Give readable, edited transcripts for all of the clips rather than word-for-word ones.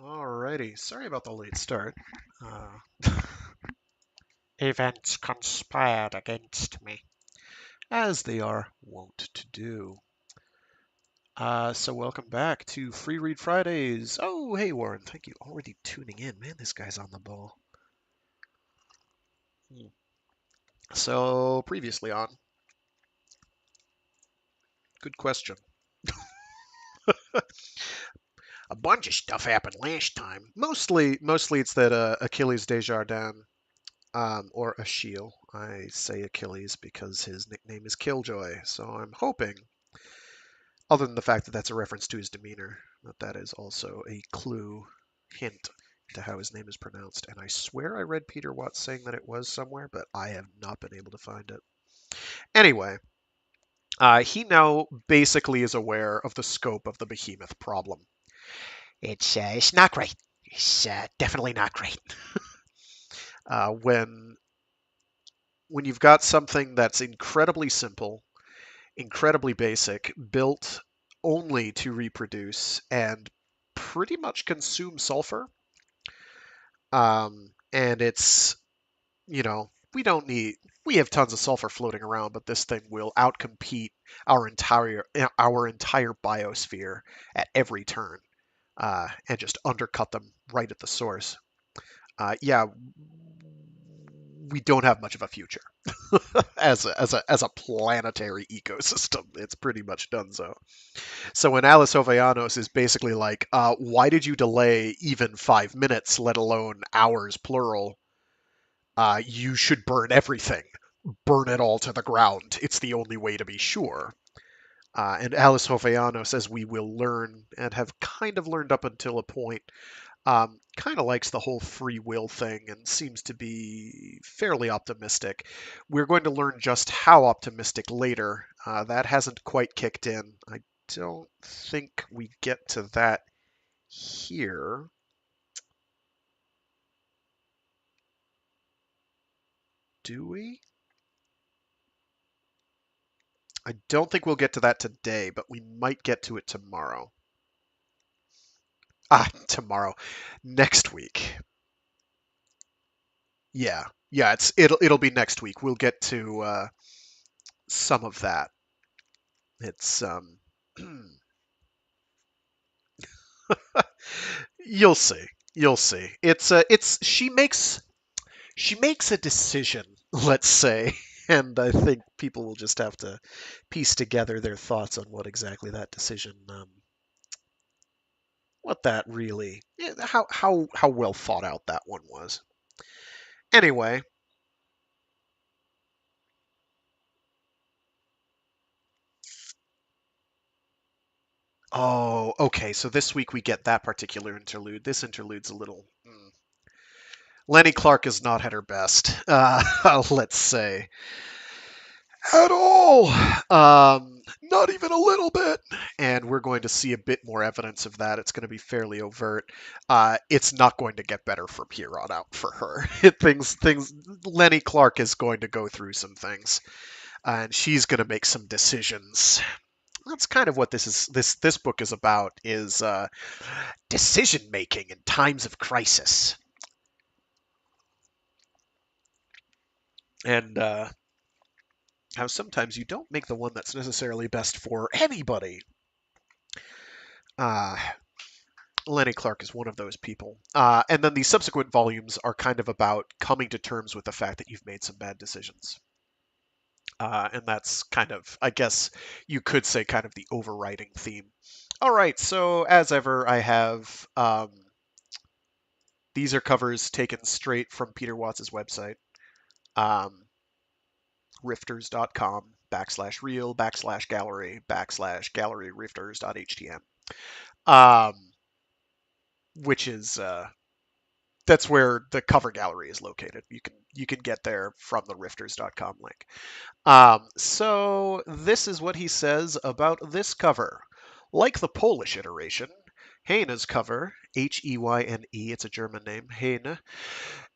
Alrighty, sorry about the late start. Uh, Events conspired against me, as they are wont to do. So welcome back to Free Read Fridays. Oh, hey Warren, thank you. Already tuning in. Man, this guy's on the ball. So previously on, good question. A bunch of stuff happened last time. Mostly it's that Achilles Desjardins, or Achille. I say Achilles because his nickname is Killjoy. So I'm hoping, other than the fact that that's a reference to his demeanor, that is also a clue, hint to how his name is pronounced. And I swear I read Peter Watts saying that it was somewhere, but I have not been able to find it. Anyway, he now basically is aware of the scope of the Behemoth problem. It's not great. It's definitely not great. uh, when when you've got something that's incredibly simple, incredibly basic, built only to reproduce and pretty much consume sulfur. And it's, we have tons of sulfur floating around, but this thing will outcompete our entire biosphere at every turn, and just undercut them right at the source. Yeah, we don't have much of a future as a planetary ecosystem. It's pretty much done so. So when Alice Jovellanos is basically like, why did you delay even 5 minutes, let alone hours plural? You should burn everything. Burn it all to the ground. It's the only way to be sure. And Alice Jovellanos, as we will learn and have kind of learned up until a point, kind of likes the whole free will thing and seems to be fairly optimistic. We're going to learn just how optimistic later. That hasn't quite kicked in. I don't think we get to that here. Do we? I don't think we'll get to that today, but we might get to it tomorrow. Tomorrow. Next week. Yeah. Yeah, it'll be next week. We'll get to some of that. It's you'll see. You'll see. It's she makes a decision, let's say, and I think people will just have to piece together their thoughts on what exactly that decision, what that really, how well thought out that one was. Anyway, oh, okay. So this week we get that particular interlude. This interlude's a little. Lenie Clarke has not had her best, let's say, at all. Not even a little bit. And we're going to see a bit more evidence of that. It's going to be fairly overt. It's not going to get better from here on out for her. things. Lenie Clarke is going to go through some things, and she's going to make some decisions. That's kind of what this book is about, is decision making in times of crisis. And how sometimes you don't make the one that's necessarily best for anybody. Uh, Lenie Clarke is one of those people. And then the subsequent volumes are kind of about coming to terms with the fact that you've made some bad decisions. And that's kind of, I guess you could say, kind of the overriding theme. All right, so as ever, I have these are covers taken straight from Peter Watts' website, rifters.com/real/gallery/gallery rifters.htm, which is that's where the cover gallery is located. You can get there from the rifters.com link. So this is what he says about this cover. Like the Polish iteration, Heine's cover, Heyne, it's a German name,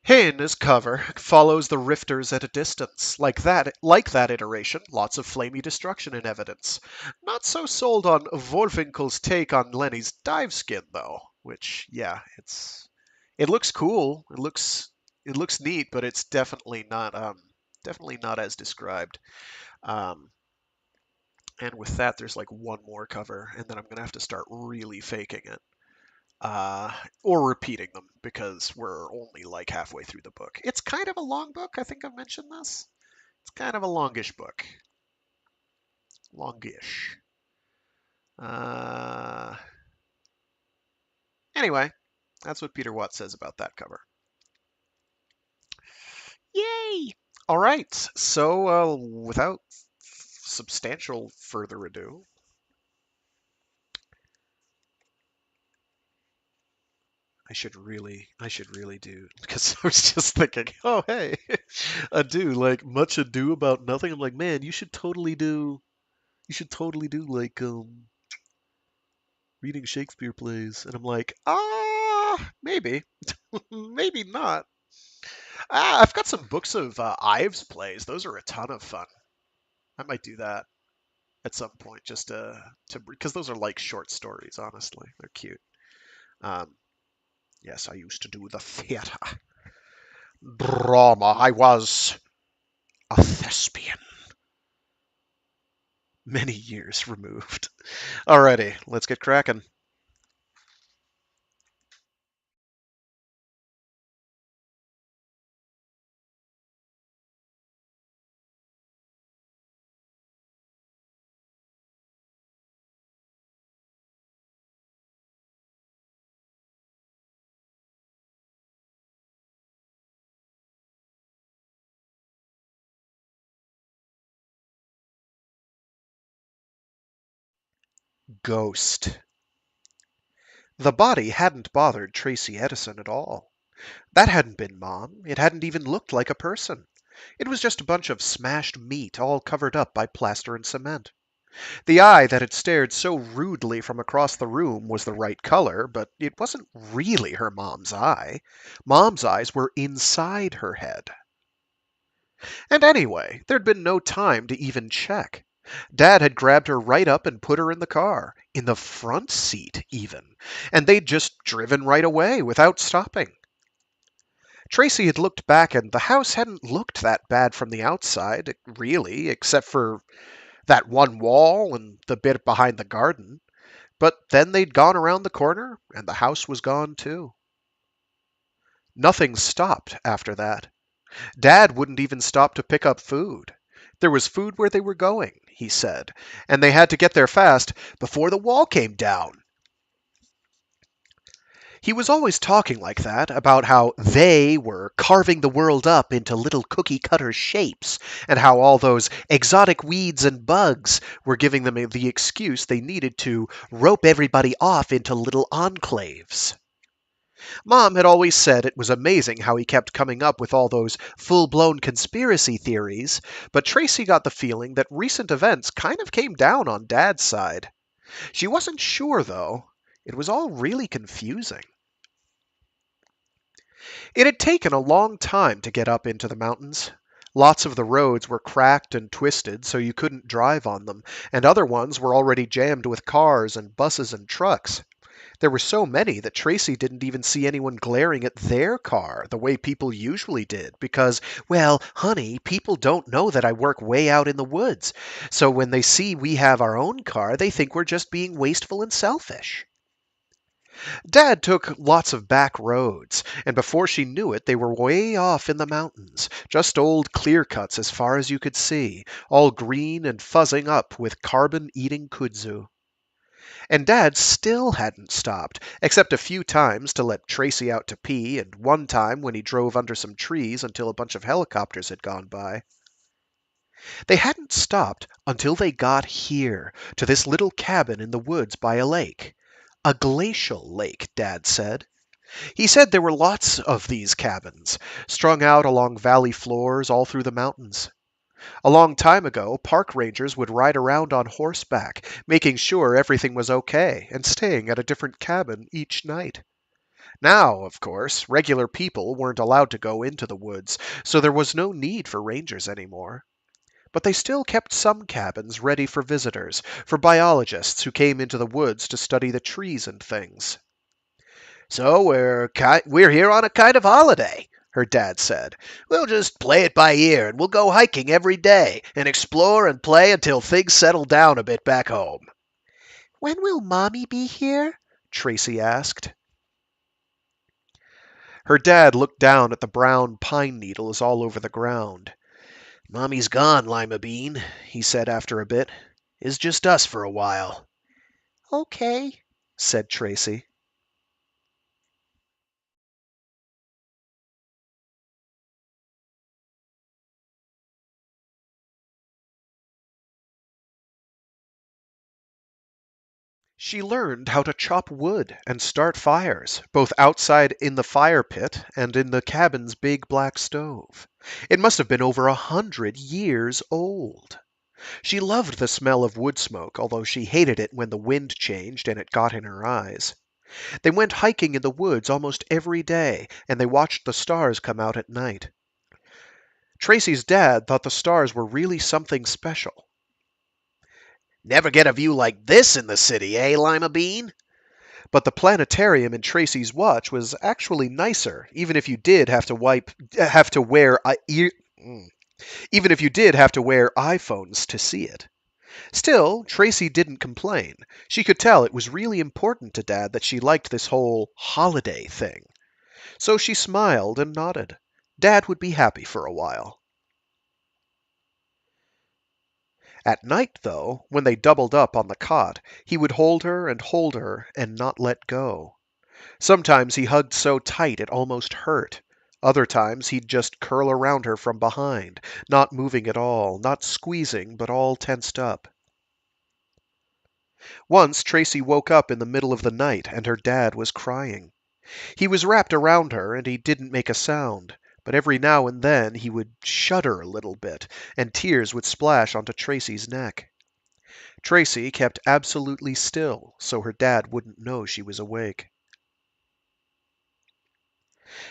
Heine's cover follows the rifters at a distance. Like that iteration, lots of flamey destruction in evidence. Not so sold on Wolfinkel's take on Lenie's dive skin, though. which yeah, it looks cool. It looks neat, but it's definitely not as described. Um, and with that, there's like one more cover, and then I'm gonna have to start really faking it, uh, or repeating them because we're only like halfway through the book. It's kind of a long book. I think I've mentioned this. It's kind of a longish book, longish. Uh, anyway, that's what Peter Watts says about that cover. Yay! All right, so without substantial further ado, I should really do because I was just thinking, oh hey, ado like much ado about nothing. I'm like, man, you should totally do like reading Shakespeare plays, and I'm like, maybe, maybe not. I've got some books of Ives plays. Those are a ton of fun. I might do that at some point, just to because those are like short stories. Honestly, they're cute. Um, yes, I used to do the theatre drama. I was a thespian. Many years removed. Alrighty, let's get cracking. Ghost. The body hadn't bothered Tracy Edison at all. That hadn't been Mom. It hadn't even looked like a person. It was just a bunch of smashed meat all covered up by plaster and cement. The eye that had stared so rudely from across the room was the right color, but it wasn't really her mom's eye. Mom's eyes were inside her head. And anyway, there'd been no time to even check. Dad had grabbed her right up and put her in the car, in the front seat even, and they'd just driven right away without stopping. Tracy had looked back, and the house hadn't looked that bad from the outside, really, except for that one wall and the bit behind the garden. But then they'd gone around the corner, and the house was gone too. Nothing stopped after that. Dad wouldn't even stop to pick up food. There was food where they were going, he said, and they had to get there fast before the wall came down. He was always talking like that about how they were carving the world up into little cookie cutter shapes, and how all those exotic weeds and bugs were giving them the excuse they needed to rope everybody off into little enclaves. Mom had always said it was amazing how he kept coming up with all those full-blown conspiracy theories, but Tracy got the feeling that recent events kind of came down on Dad's side. She wasn't sure, though. It was all really confusing. It had taken a long time to get up into the mountains. Lots of the roads were cracked and twisted so you couldn't drive on them, and other ones were already jammed with cars and buses and trucks. There were so many that Tracy didn't even see anyone glaring at their car the way people usually did because, well, honey, people don't know that I work way out in the woods. So when they see we have our own car, they think we're just being wasteful and selfish. Dad took lots of back roads, and before she knew it, they were way off in the mountains, just old clear cuts as far as you could see, all green and fuzzing up with carbon-eating kudzu. And Dad still hadn't stopped, except a few times to let Tracy out to pee, and one time when he drove under some trees until a bunch of helicopters had gone by. They hadn't stopped until they got here, to this little cabin in the woods by a lake. A glacial lake, Dad said. He said there were lots of these cabins, strung out along valley floors all through the mountains. A long time ago, park rangers would ride around on horseback, making sure everything was okay, and staying at a different cabin each night. Now, of course, regular people weren't allowed to go into the woods, so there was no need for rangers anymore. But they still kept some cabins ready for visitors, for biologists who came into the woods to study the trees and things. So we're here on a kind of holiday, her dad said. We'll just play it by ear, and we'll go hiking every day and explore and play until things settle down a bit back home. When will Mommy be here? Tracy asked. Her dad looked down at the brown pine needles all over the ground. Mommy's gone, Lima Bean, he said after a bit. It's just us for a while. Okay, said Tracy. She learned how to chop wood and start fires, both outside in the fire pit and in the cabin's big black stove. It must have been over 100 years old. She loved the smell of wood smoke, although she hated it when the wind changed and it got in her eyes. They went hiking in the woods almost every day, and they watched the stars come out at night. Tracy's dad thought the stars were really something special. Never get a view like this in the city, eh, Lima Bean? But the planetarium in Tracy's watch was actually nicer, have to wear even if you did have to wear iPhones to see it. Still, Tracy didn't complain. She could tell it was really important to Dad that she liked this whole holiday thing. So she smiled and nodded. Dad would be happy for a while. At night, though, when they doubled up on the cot, he would hold her and not let go. Sometimes he hugged so tight it almost hurt. Other times he'd just curl around her from behind, not moving at all, not squeezing, but all tensed up. Once Tracy woke up in the middle of the night and her dad was crying. He was wrapped around her and he didn't make a sound, but every now and then he would shudder a little bit and tears would splash onto Tracy's neck. Tracy kept absolutely still so her dad wouldn't know she was awake.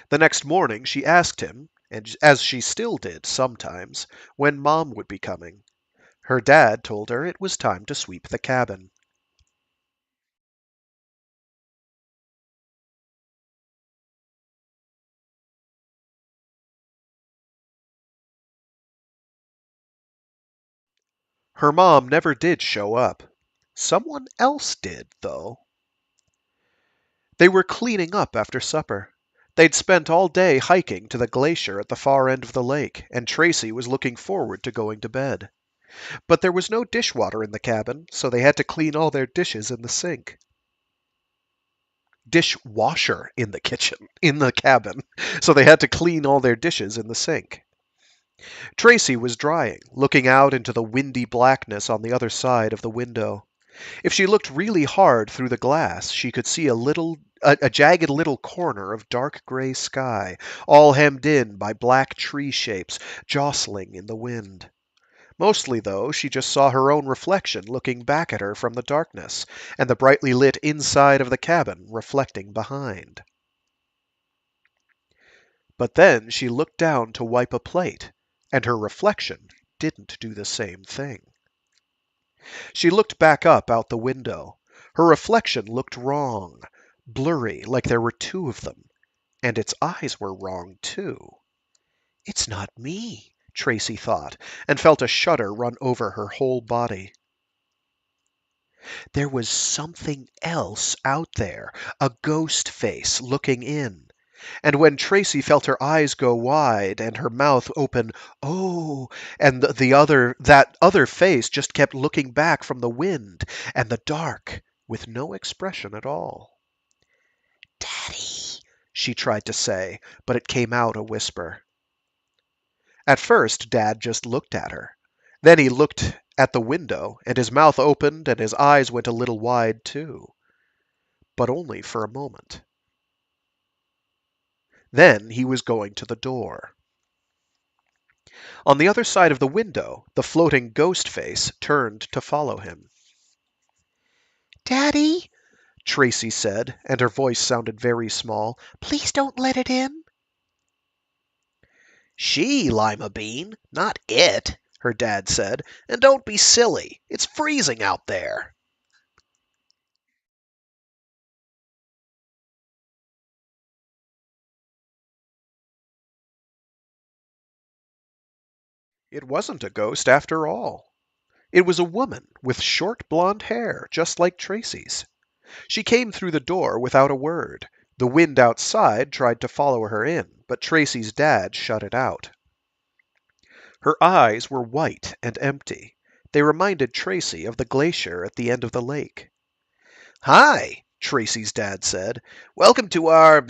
The next morning she asked him, and as she still did sometimes, when Mom would be coming. Her dad told her it was time to sweep the cabin. Her mom never did show up. Someone else did, though. They were cleaning up after supper. They'd spent all day hiking to the glacier at the far end of the lake, and Tracy was looking forward to going to bed. But there was no dishwater in the cabin, so they had to clean all their dishes in the sink. Dishwasher in the cabin, so they had to clean all their dishes in the sink. Tracy was drying, looking out into the windy blackness on the other side of the window. If she looked really hard through the glass, she could see a jagged little corner of dark gray sky, all hemmed in by black tree shapes jostling in the wind. Mostly, though, she just saw her own reflection looking back at her from the darkness, and the brightly lit inside of the cabin reflecting behind. But then she looked down to wipe a plate, and her reflection didn't do the same thing. She looked back up out the window. Her reflection looked wrong, blurry, like there were two of them, and its eyes were wrong, too. It's not me, Tracy thought, and felt a shudder run over her whole body. There was something else out there, a ghost face looking in. And when Tracy felt her eyes go wide and her mouth open, oh, and that other face just kept looking back from the wind and the dark with no expression at all. Daddy, she tried to say, but it came out a whisper. At first, Dad just looked at her. Then he looked at the window, and his mouth opened and his eyes went a little wide too, but only for a moment. Then he was going to the door. On the other side of the window, the floating ghost face turned to follow him. Daddy, Tracy said, and her voice sounded very small, please don't let it in. She, Lima Bean, not it, her dad said, and don't be silly. It's freezing out there. It wasn't a ghost after all. It was a woman with short blonde hair, just like Tracy's. She came through the door without a word. The wind outside tried to follow her in, but Tracy's dad shut it out. Her eyes were white and empty. They reminded Tracy of the glacier at the end of the lake. "Hi," Tracy's dad said. "Welcome to our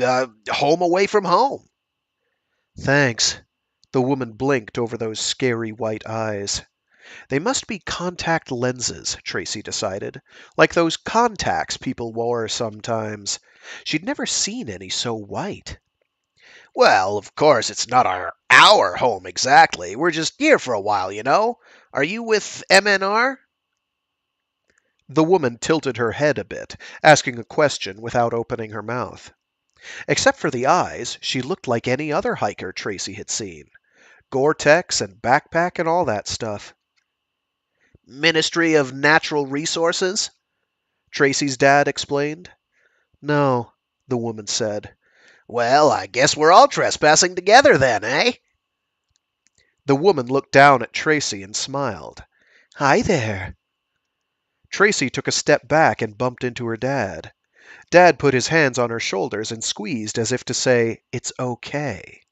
home away from home." "Thanks." The woman blinked over those scary white eyes. They must be contact lenses, Tracy decided, like those contacts people wore sometimes. She'd never seen any so white. "Well, of course, it's not our home exactly. We're just here for a while, you know. Are you with MNR?" The woman tilted her head a bit, asking a question without opening her mouth. Except for the eyes, she looked like any other hiker Tracy had seen. Gore-Tex and backpack and all that stuff. "Ministry of Natural Resources?" Tracy's dad explained. "No," the woman said. "Well, I guess we're all trespassing together then, eh?" The woman looked down at Tracy and smiled. "Hi there." Tracy took a step back and bumped into her dad. Dad put his hands on her shoulders and squeezed as if to say, "It's okay."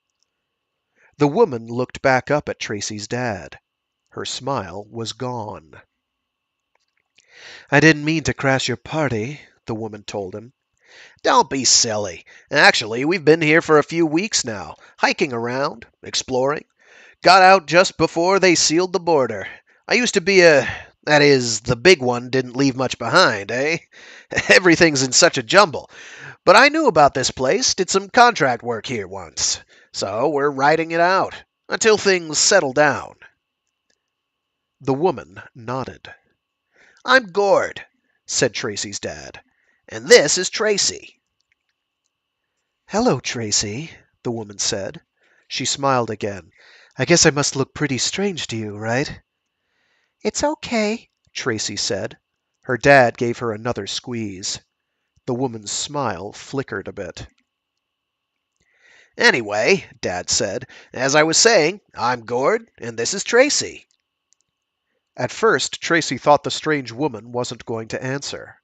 The woman looked back up at Tracy's dad. Her smile was gone. "I didn't mean to crash your party," the woman told him. "Don't be silly. Actually, we've been here for a few weeks now, hiking around, exploring. Got out just before they sealed the border. I used to be that is, the big one didn't leave much behind, eh? Everything's in such a jumble. But I knew about this place, did some contract work here once. So we're riding it out until things settle down." The woman nodded. "I'm Gord," said Tracy's dad. "And this is Tracy." "Hello, Tracy," the woman said. She smiled again. "I guess I must look pretty strange to you, right?" "It's okay," Tracy said. Her dad gave her another squeeze. The woman's smile flickered a bit. "Anyway," Dad said, "as I was saying, I'm Gord, and this is Tracy." At first, Tracy thought the strange woman wasn't going to answer.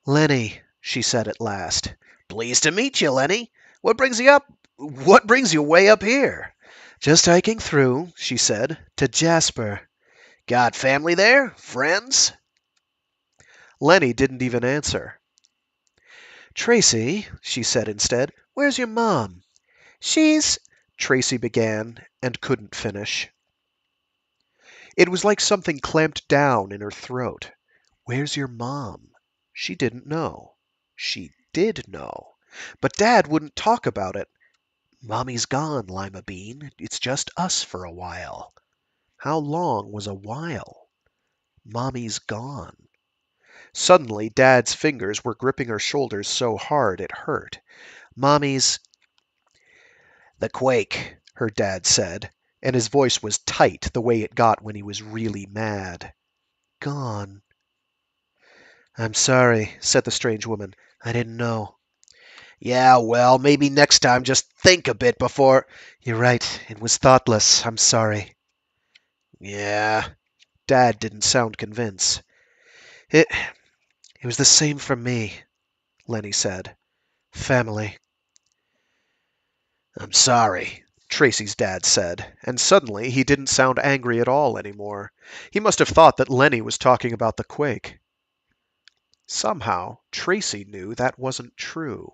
"Lennie," she said at last. "Pleased to meet you, Lennie. What brings you up? What brings you way up here?" "Just hiking through," she said, "to Jasper." "Got family there? Friends?" Lennie didn't even answer. "Tracy," she said instead, "where's your mom?" "She's—" Tracy began and couldn't finish. It was like something clamped down in her throat. Where's your mom? She didn't know. She did know. But Dad wouldn't talk about it. "Mommy's gone, Lima Bean. It's just us for a while." How long was a while? Mommy's gone. Suddenly, Dad's fingers were gripping her shoulders so hard it hurt. "Mommy's—" "The quake," her dad said, and his voice was tight the way it got when he was really mad. "Gone." "I'm sorry," said the strange woman. "I didn't know." "Yeah, well, maybe next time just think a bit before—" "You're right. It was thoughtless. I'm sorry." "Yeah." Dad didn't sound convinced. It was the same for me," Lennie said. "Family." "I'm sorry," Tracy's dad said, and suddenly he didn't sound angry at all anymore. He must have thought that Lennie was talking about the quake. Somehow, Tracy knew that wasn't true.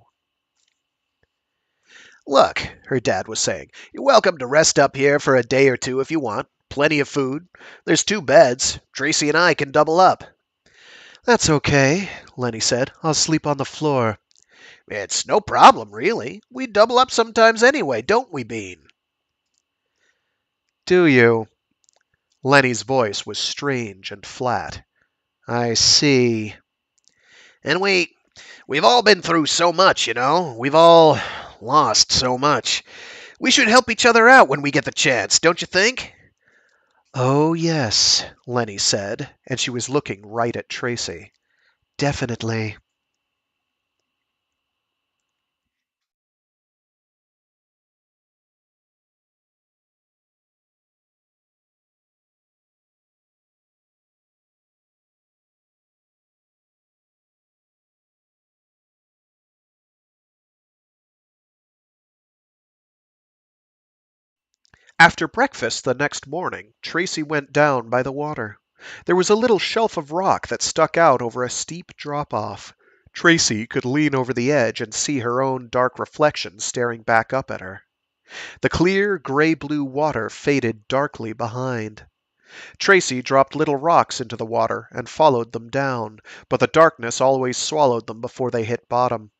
"Look," her dad was saying, "you're welcome to rest up here for a day or two if you want. Plenty of food. There's 2 beds. Tracy and I can double up." "That's okay," Lennie said. "I'll sleep on the floor." "It's no problem, really. We double up sometimes anyway, don't we, Bean?" "Do you?" Lennie's voice was strange and flat. "I see." "And we've all been through so much, you know. We've all lost so much. We should help each other out when we get the chance, don't you think?" "Oh, yes," Lennie said, and she was looking right at Tracy. "Definitely." After breakfast the next morning, Tracy went down by the water. There was a little shelf of rock that stuck out over a steep drop-off. Tracy could lean over the edge and see her own dark reflection staring back up at her. The clear, gray-blue water faded darkly behind. Tracy dropped little rocks into the water and followed them down, but the darkness always swallowed them before they hit bottom.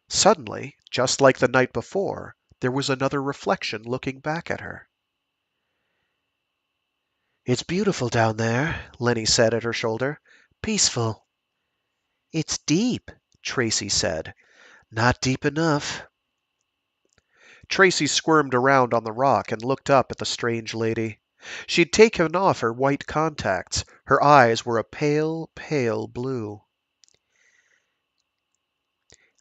Suddenly, just like the night before, there was another reflection looking back at her. "It's beautiful down there," Lenie said at her shoulder. "Peaceful." "It's deep," Tracy said. "Not deep enough." Tracy squirmed around on the rock and looked up at the strange lady. She'd taken off her white contacts. Her eyes were a pale, pale blue.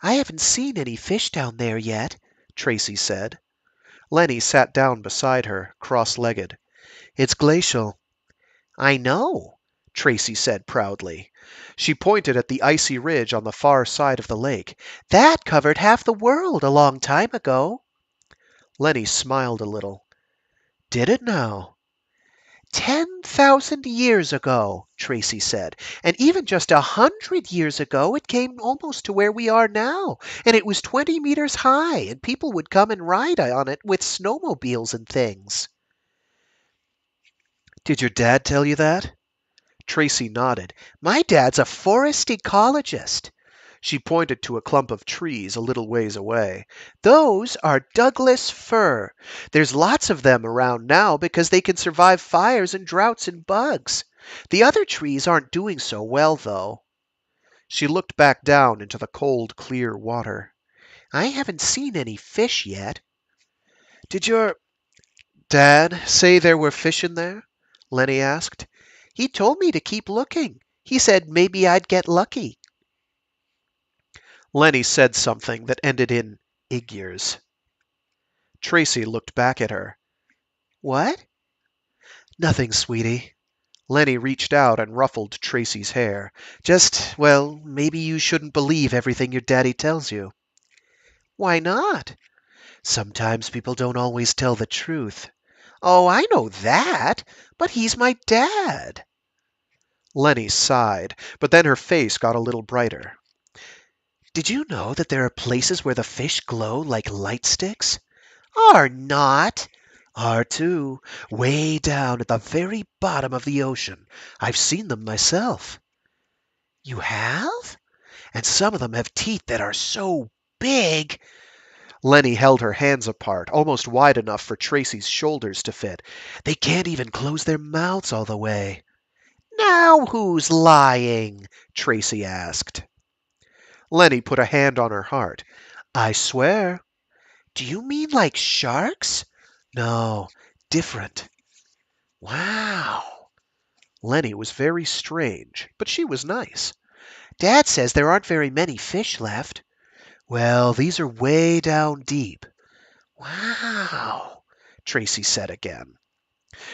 "I haven't seen any fish down there yet," Tracy said. Lenie sat down beside her, cross-legged. "It's glacial." "I know," Tracy said proudly. She pointed at the icy ridge on the far side of the lake. "That covered half the world a long time ago." Lenie smiled a little. "Did it now?" 10,000 years ago," Tracy said. "And even just 100 years ago, it came almost to where we are now. And it was 20 meters high, and people would come and ride on it with snowmobiles and things." "Did your dad tell you that?" Tracy nodded. "My dad's a forest ecologist." She pointed to a clump of trees a little ways away. "Those are Douglas fir. There's lots of them around now because they can survive fires and droughts and bugs. The other trees aren't doing so well, though." She looked back down into the cold, clear water. "I haven't seen any fish yet." "Did your dad say there were fish in there?" Lenie asked. "He told me to keep looking. He said maybe I'd get lucky." Lenie said something that ended in "Igyrs." Tracy looked back at her. "What?" "Nothing, sweetie." Lenie reached out and ruffled Tracy's hair. Well, maybe you shouldn't believe everything your daddy tells you." "Why not?" "Sometimes people don't always tell the truth." "Oh, I know that. But he's my dad." Lenie sighed, but then her face got a little brighter. "Did you know that there are places where the fish glow like light sticks?" "Are not." "Are too. Way down at the very bottom of the ocean. I've seen them myself." "You have?" "And some of them have teeth that are so big." Lenie held her hands apart, almost wide enough for Tracy's shoulders to fit. "They can't even close their mouths all the way." "Now who's lying?" Tracy asked. Lenie put a hand on her heart. "I swear." "Do you mean like sharks?" "No, different." "Wow." Lenie was very strange, but she was nice. "Dad says there aren't very many fish left." "Well, these are way down deep." "Wow," Tracy said again.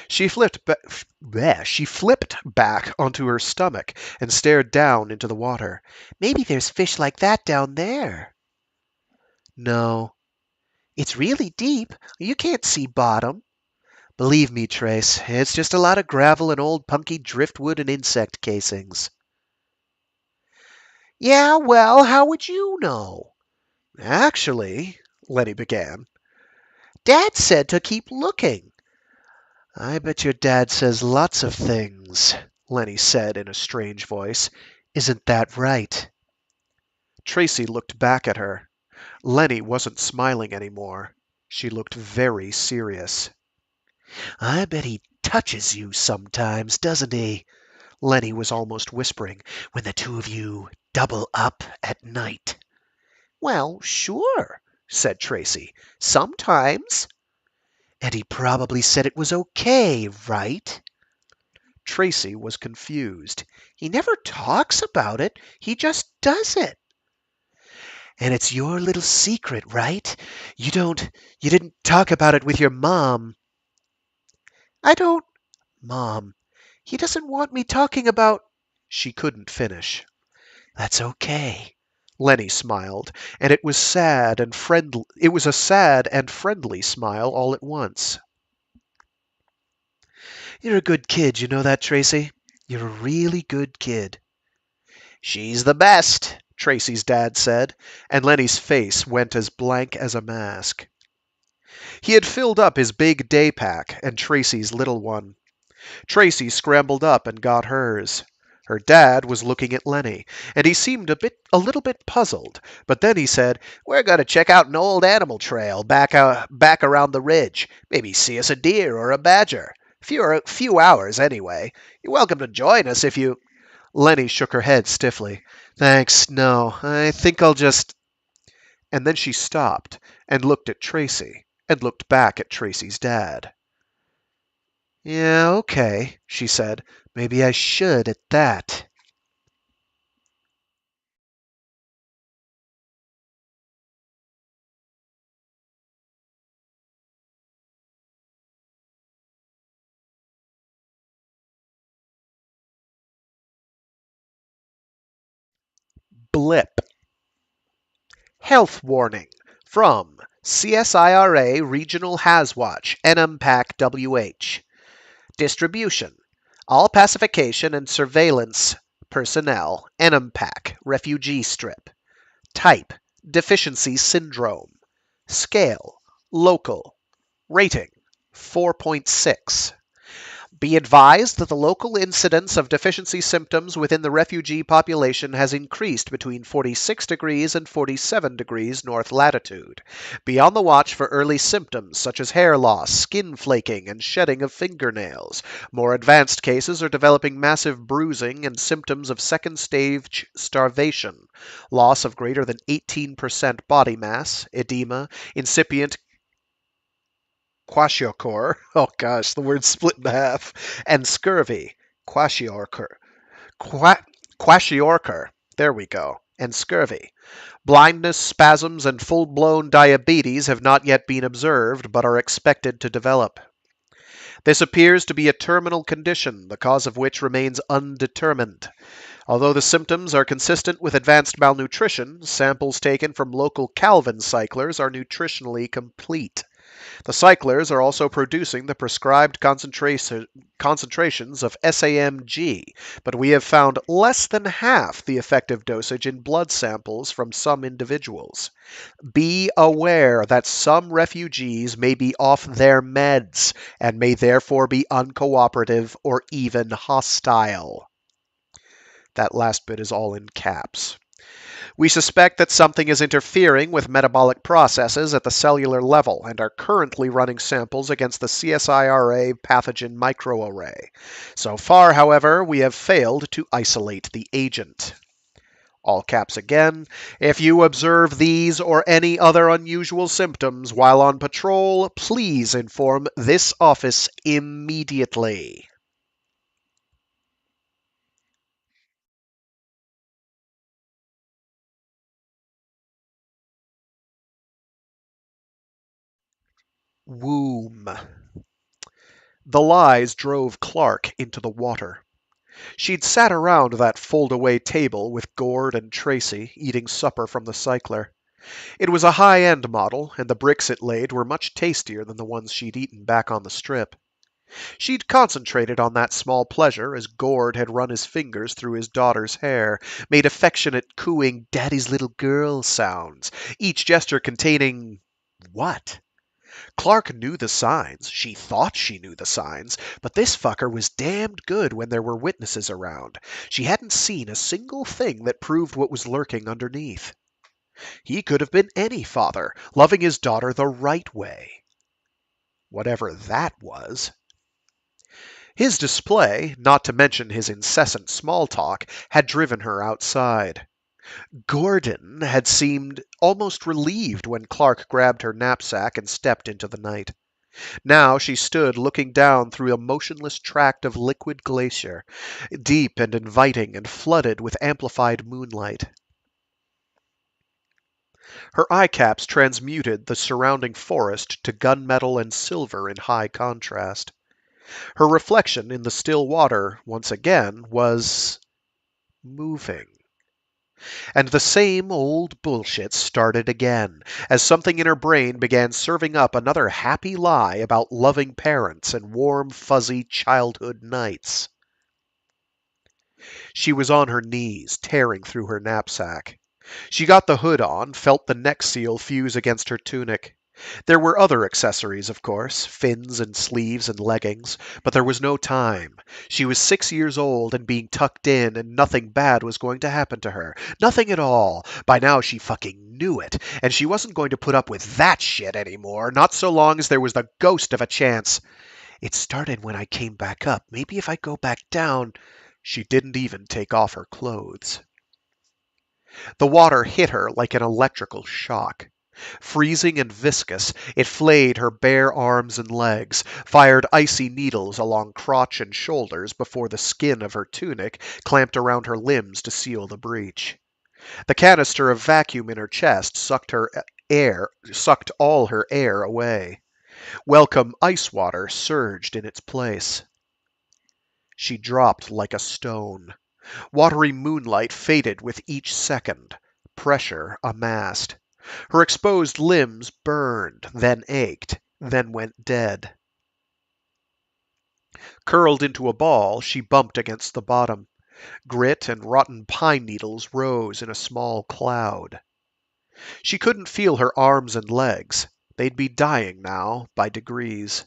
She flipped back onto her stomach and stared down into the water. "Maybe there's fish like that down there." "No." "It's really deep. You can't see bottom." "Believe me, Trace, it's just a lot of gravel and old punky driftwood and insect casings." "Yeah, well, how would you know?" "Actually," Lenie began. "Dad said to keep looking." "I bet your dad says lots of things," Lenie said in a strange voice. "Isn't that right?" Tracy looked back at her. Lenie wasn't smiling anymore. She looked very serious. "I bet he touches you sometimes, doesn't he?" Lenie was almost whispering. "When the two of you double up at night." "Well, sure," said Tracy. "Sometimes." "And he probably said it was okay, right?" Tracy was confused. "He never talks about it. He just does it." "And it's your little secret, right? You didn't talk about it with your mom." "I don't, Mom. He doesn't want me talking about—" She couldn't finish. "That's okay," Lenie smiled, and it was sad and friendly. It was a sad and friendly smile all at once. You're a good kid, you know that, Tracy? You're a really good kid. She's the best, Tracy's dad said, and Lenie's face went as blank as a mask. He had filled up his big day pack and Tracy's little one. Tracy scrambled up and got hers. Her dad was looking at Lenie, and he seemed a little bit puzzled. But then he said, "We're going to check out an old animal trail back around the ridge. Maybe see us a deer or a badger. Few hours anyway. You're welcome to join us if you." Lenie shook her head stiffly. "Thanks, no. I think I'll just." And then she stopped and looked at Tracy and looked back at Tracy's dad. "Yeah, okay," she said. "Maybe I should at that." Blip. Health warning from CSIRA Regional Hazwatch, NMPAC WH. Distribution. All pacification and surveillance personnel, NMPAC, refugee strip. Type. Deficiency syndrome. Scale. Local. Rating. 4.6. Be advised that the local incidence of deficiency symptoms within the refugee population has increased between 46 degrees and 47 degrees north latitude. Be on the watch for early symptoms such as hair loss, skin flaking, and shedding of fingernails. More advanced cases are developing massive bruising and symptoms of second stage starvation, loss of greater than 18% body mass, edema, incipient kwashiorkor, oh gosh, the word's split in half, and scurvy, kwashiorkor, kwashiorkor, there we go, and scurvy. Blindness, spasms, and full-blown diabetes have not yet been observed, but are expected to develop. This appears to be a terminal condition, the cause of which remains undetermined. Although the symptoms are consistent with advanced malnutrition, samples taken from local Calvin cyclers are nutritionally complete. The cyclers are also producing the prescribed concentrations of SAMG, but we have found less than half the effective dosage in blood samples from some individuals. Be aware that some refugees may be off their meds and may therefore be uncooperative or even hostile. That last bit is all in caps. We suspect that something is interfering with metabolic processes at the cellular level and are currently running samples against the CSIRA pathogen microarray. So far, however, we have failed to isolate the agent. All caps again. If you observe these or any other unusual symptoms while on patrol, please inform this office immediately. Womb. The lies drove Clarke into the water. She'd sat around that fold-away table with Gord and Tracy, eating supper from the cycler. It was a high-end model, and the bricks it laid were much tastier than the ones she'd eaten back on the strip. She'd concentrated on that small pleasure as Gord had run his fingers through his daughter's hair, made affectionate, cooing "daddy's little girl" sounds, each gesture containing what? Clarke knew the signs. She thought she knew the signs. But this fucker was damned good when there were witnesses around. She hadn't seen a single thing that proved what was lurking underneath. He could have been any father, loving his daughter the right way. Whatever that was. His display, not to mention his incessant small talk, had driven her outside. Gordon had seemed almost relieved when Clarke grabbed her knapsack and stepped into the night. Now she stood looking down through a motionless tract of liquid glacier, deep and inviting and flooded with amplified moonlight. Her eye caps transmuted the surrounding forest to gunmetal and silver in high contrast. Her reflection in the still water, once again, was moving. And the same old bullshit started again, as something in her brain began serving up another happy lie about loving parents and warm, fuzzy childhood nights. She was on her knees, tearing through her knapsack. She got the hood on, felt the neck seal fuse against her tunic. There were other accessories, of course, fins and sleeves and leggings, but there was no time. She was 6 years old and being tucked in, and nothing bad was going to happen to her. Nothing at all. By now she fucking knew it, and she wasn't going to put up with that shit anymore, not so long as there was the ghost of a chance. It started when I came back up. Maybe if I go back down. She didn't even take off her clothes. The water hit her like an electrical shock. Freezing and viscous, it flayed her bare arms and legs, fired icy needles along crotch and shoulders before the skin of her tunic clamped around her limbs to seal the breach. The canister of vacuum in her chest sucked all her air away. Welcome ice water surged in its place. She dropped like a stone. Watery moonlight faded with each second. Pressure amassed. Her exposed limbs burned, then ached, then went dead. Curled into a ball, she bumped against the bottom. Grit and rotten pine needles rose in a small cloud. She couldn't feel her arms and legs. They'd be dying now, by degrees.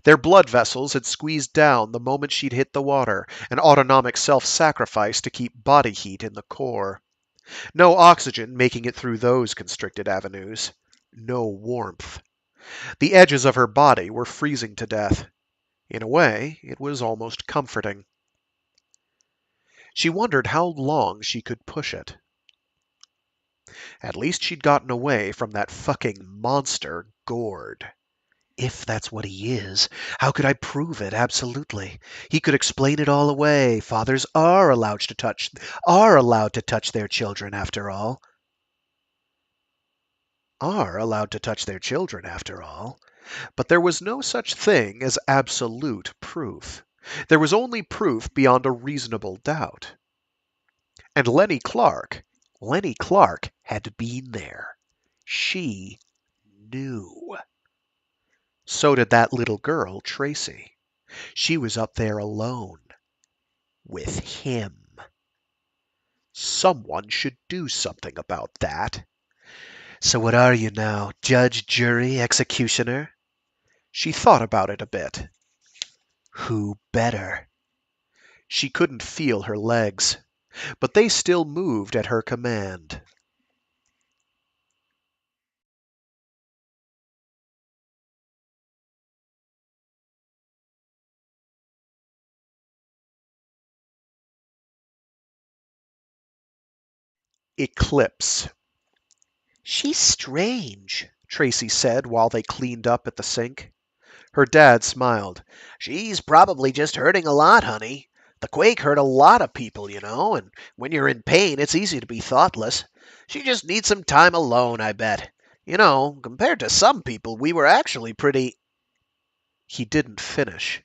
Their blood vessels had squeezed down the moment she'd hit the water, an autonomic self-sacrifice to keep body heat in the core. No oxygen making it through those constricted avenues. No warmth. The edges of her body were freezing to death. In a way, it was almost comforting. She wondered how long she could push it. At least she'd gotten away from that fucking monster Gord. If that's what he is, how could I prove it? Absolutely. He could explain it all away. Fathers are allowed to touch their children after all. Are allowed to touch their children after all. But there was no such thing as absolute proof. There was only proof beyond a reasonable doubt. And Lenie Clarke had been there. She knew. So did that little girl, Tracy. She was up there alone. With him. Someone should do something about that. So what are you now? Judge, jury, executioner? She thought about it a bit. Who better? She couldn't feel her legs, but they still moved at her command. Eclipse. She's strange, Tracy said while they cleaned up at the sink. Her dad smiled. She's probably just hurting a lot, honey. The quake hurt a lot of people, and when you're in pain, it's easy to be thoughtless. She just needs some time alone, I bet. Compared to some people, we were actually pretty... He didn't finish.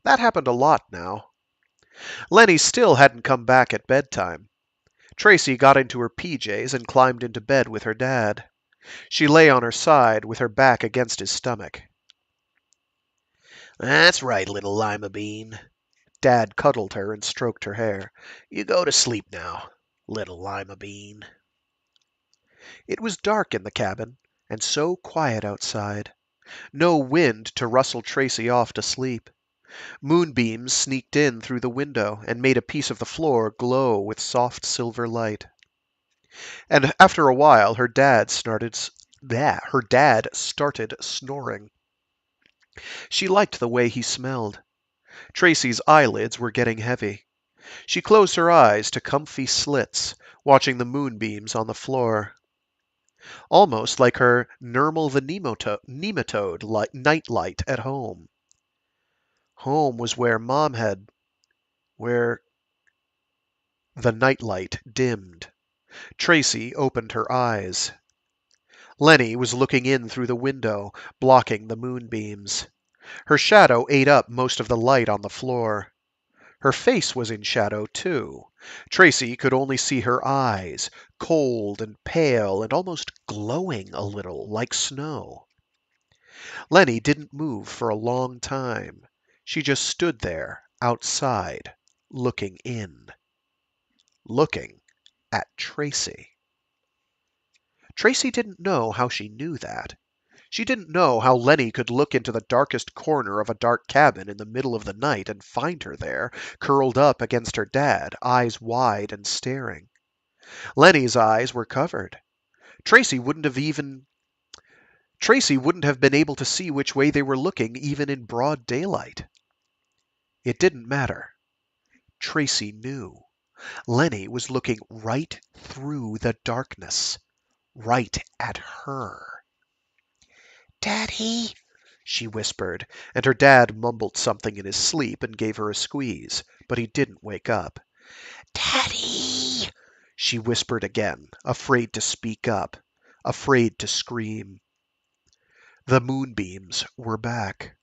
That happened a lot now. Lenie still hadn't come back at bedtime. Tracy got into her PJs and climbed into bed with her dad. She lay on her side with her back against his stomach. That's right, little lima bean. Dad cuddled her and stroked her hair. You go to sleep now, little lima bean. It was dark in the cabin, and so quiet outside. No wind to rustle Tracy off to sleep. Moonbeams sneaked in through the window and made a piece of the floor glow with soft silver light. And after a while, her dad started snoring. She liked the way he smelled. Tracy's eyelids were getting heavy. She closed her eyes to comfy slits, watching the moonbeams on the floor. Almost like her Nermal the nematode nightlight at home. Home was where where the nightlight dimmed. Tracy opened her eyes. Lenie was looking in through the window, blocking the moonbeams. Her shadow ate up most of the light on the floor. Her face was in shadow, too, Tracy could only see her eyes, cold and pale and almost glowing a little like snow. Lenie didn't move for a long time. She just stood there, outside, looking in. Looking at Tracy. Tracy didn't know how she knew that. She didn't know how Lenie could look into the darkest corner of a dark cabin in the middle of the night and find her there, curled up against her dad, eyes wide and staring. Lenie's eyes were covered. Tracy wouldn't have been able to see which way they were looking even in broad daylight. It didn't matter. Tracy knew. Lenie was looking right through the darkness, right at her. "Daddy," she whispered, and her dad mumbled something in his sleep and gave her a squeeze, but he didn't wake up. "Daddy," she whispered again, afraid to speak up, afraid to scream. The moonbeams were back.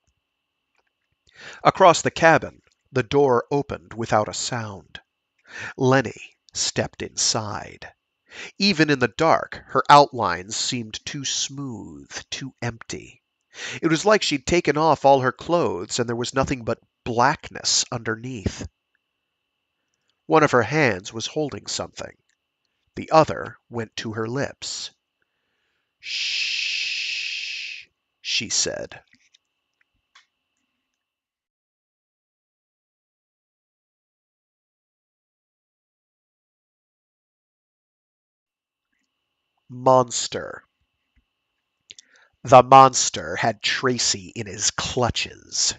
Across the cabin, the door opened without a sound. Lenie stepped inside. Even in the dark, her outlines seemed too smooth, too empty. It was like she'd taken off all her clothes and there was nothing but blackness underneath. One of her hands was holding something. The other went to her lips. "Shh," she said. Monster. The monster had Tracy in his clutches.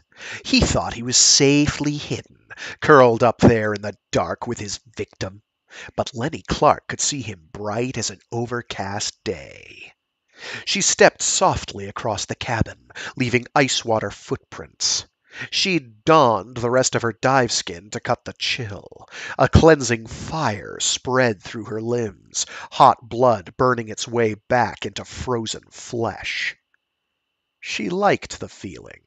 He thought he was safely hidden, curled up there in the dark with his victim. But Lenie Clarke could see him bright as an overcast day. She stepped softly across the cabin, leaving ice-water footprints. She'd donned the rest of her dive skin to cut the chill. A cleansing fire spread through her limbs, hot blood burning its way back into frozen flesh. She liked the feeling.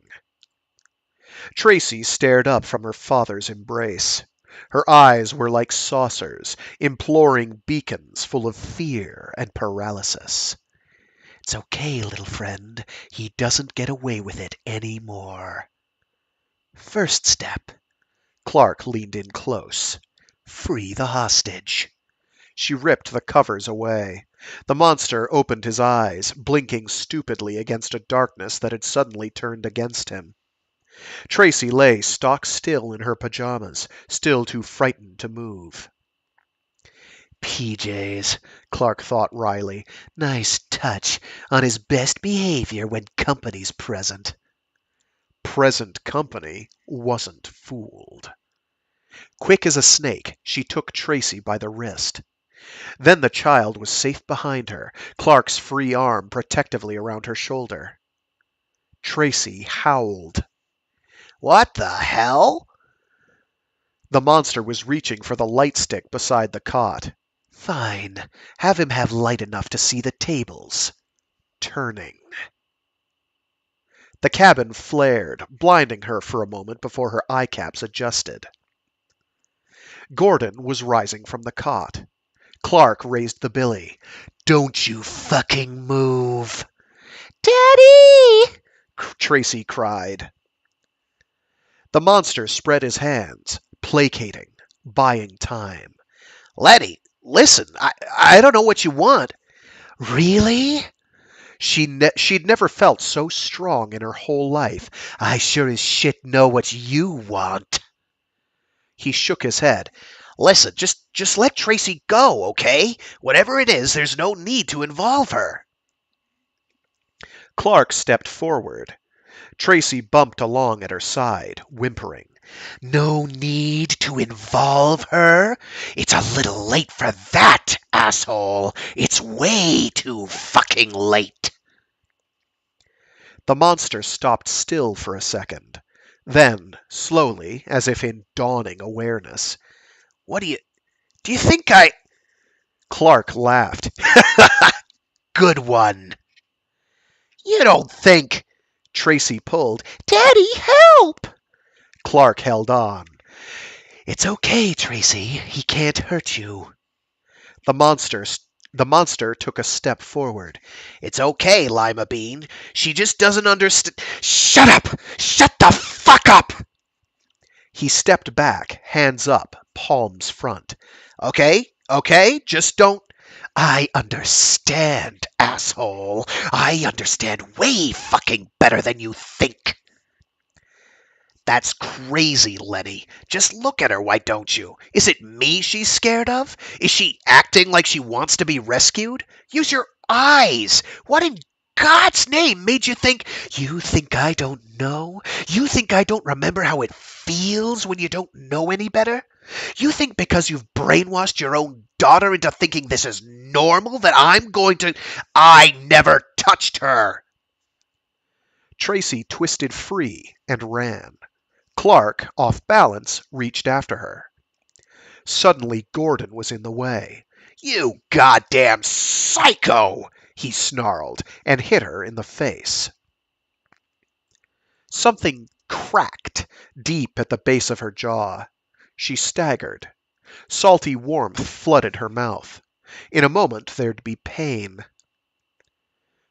Tracy stared up from her father's embrace. Her eyes were like saucers, imploring beacons full of fear and paralysis. "It's okay, little friend. He doesn't get away with it anymore." "First step." Clarke leaned in close. "Free the hostage." She ripped the covers away. The monster opened his eyes, blinking stupidly against a darkness that had suddenly turned against him. Tracy lay stock still in her pajamas, still too frightened to move. "PJs," Clarke thought wryly. "Nice touch on his best behavior when company's present." Present company wasn't fooled. Quick as a snake, she took Tracy by the wrist. Then the child was safe behind her, Clarke's free arm protectively around her shoulder. Tracy howled. "What the hell?" The monster was reaching for the light stick beside the cot. "Fine. Have him have light enough to see the tables." Turning. The cabin flared, blinding her for a moment before her eye caps adjusted. Gordon was rising from the cot. Clarke raised the billy. "Don't you fucking move." "Daddy!" Tracy cried. The monster spread his hands, placating, buying time. "Letty, listen, I don't know what you want." "Really?" She'd never felt so strong in her whole life. "I sure as shit know what you want." He shook his head. "Listen, just let Tracy go, okay? Whatever it is, there's no need to involve her." Clarke stepped forward. Tracy bumped along at her side, whimpering. "No need to involve her? It's a little late for that, asshole. It's way too fucking late." The monster stopped still for a second. Then, slowly, as if in dawning awareness, do you think I..." Clarke laughed. "Good one." "You don't think..." Tracy pulled. "Daddy, help!" Clarke held on. It's okay, Tracy. He can't hurt you. The monster, the monster took a step forward. It's okay, Lima Bean. She just doesn't understand. Shut up! Shut the fuck up! He stepped back, hands up, palms front. Okay, okay, just don't. I understand, asshole. I understand way fucking better than you think. That's crazy, Lenny. Just look at her, why don't you? Is it me she's scared of? Is she acting like she wants to be rescued? Use your eyes. What in God's name made you think? You think I don't know? You think I don't remember how it feels when you don't know any better? You think because you've brainwashed your own daughter into thinking this is normal that I'm going to. I never touched her! Tracy twisted free and ran. Clarke, off balance, reached after her. Suddenly Gordon was in the way. You goddamn psycho! He snarled and hit her in the face. Something cracked deep at the base of her jaw. She staggered. Salty warmth flooded her mouth. In a moment there'd be pain.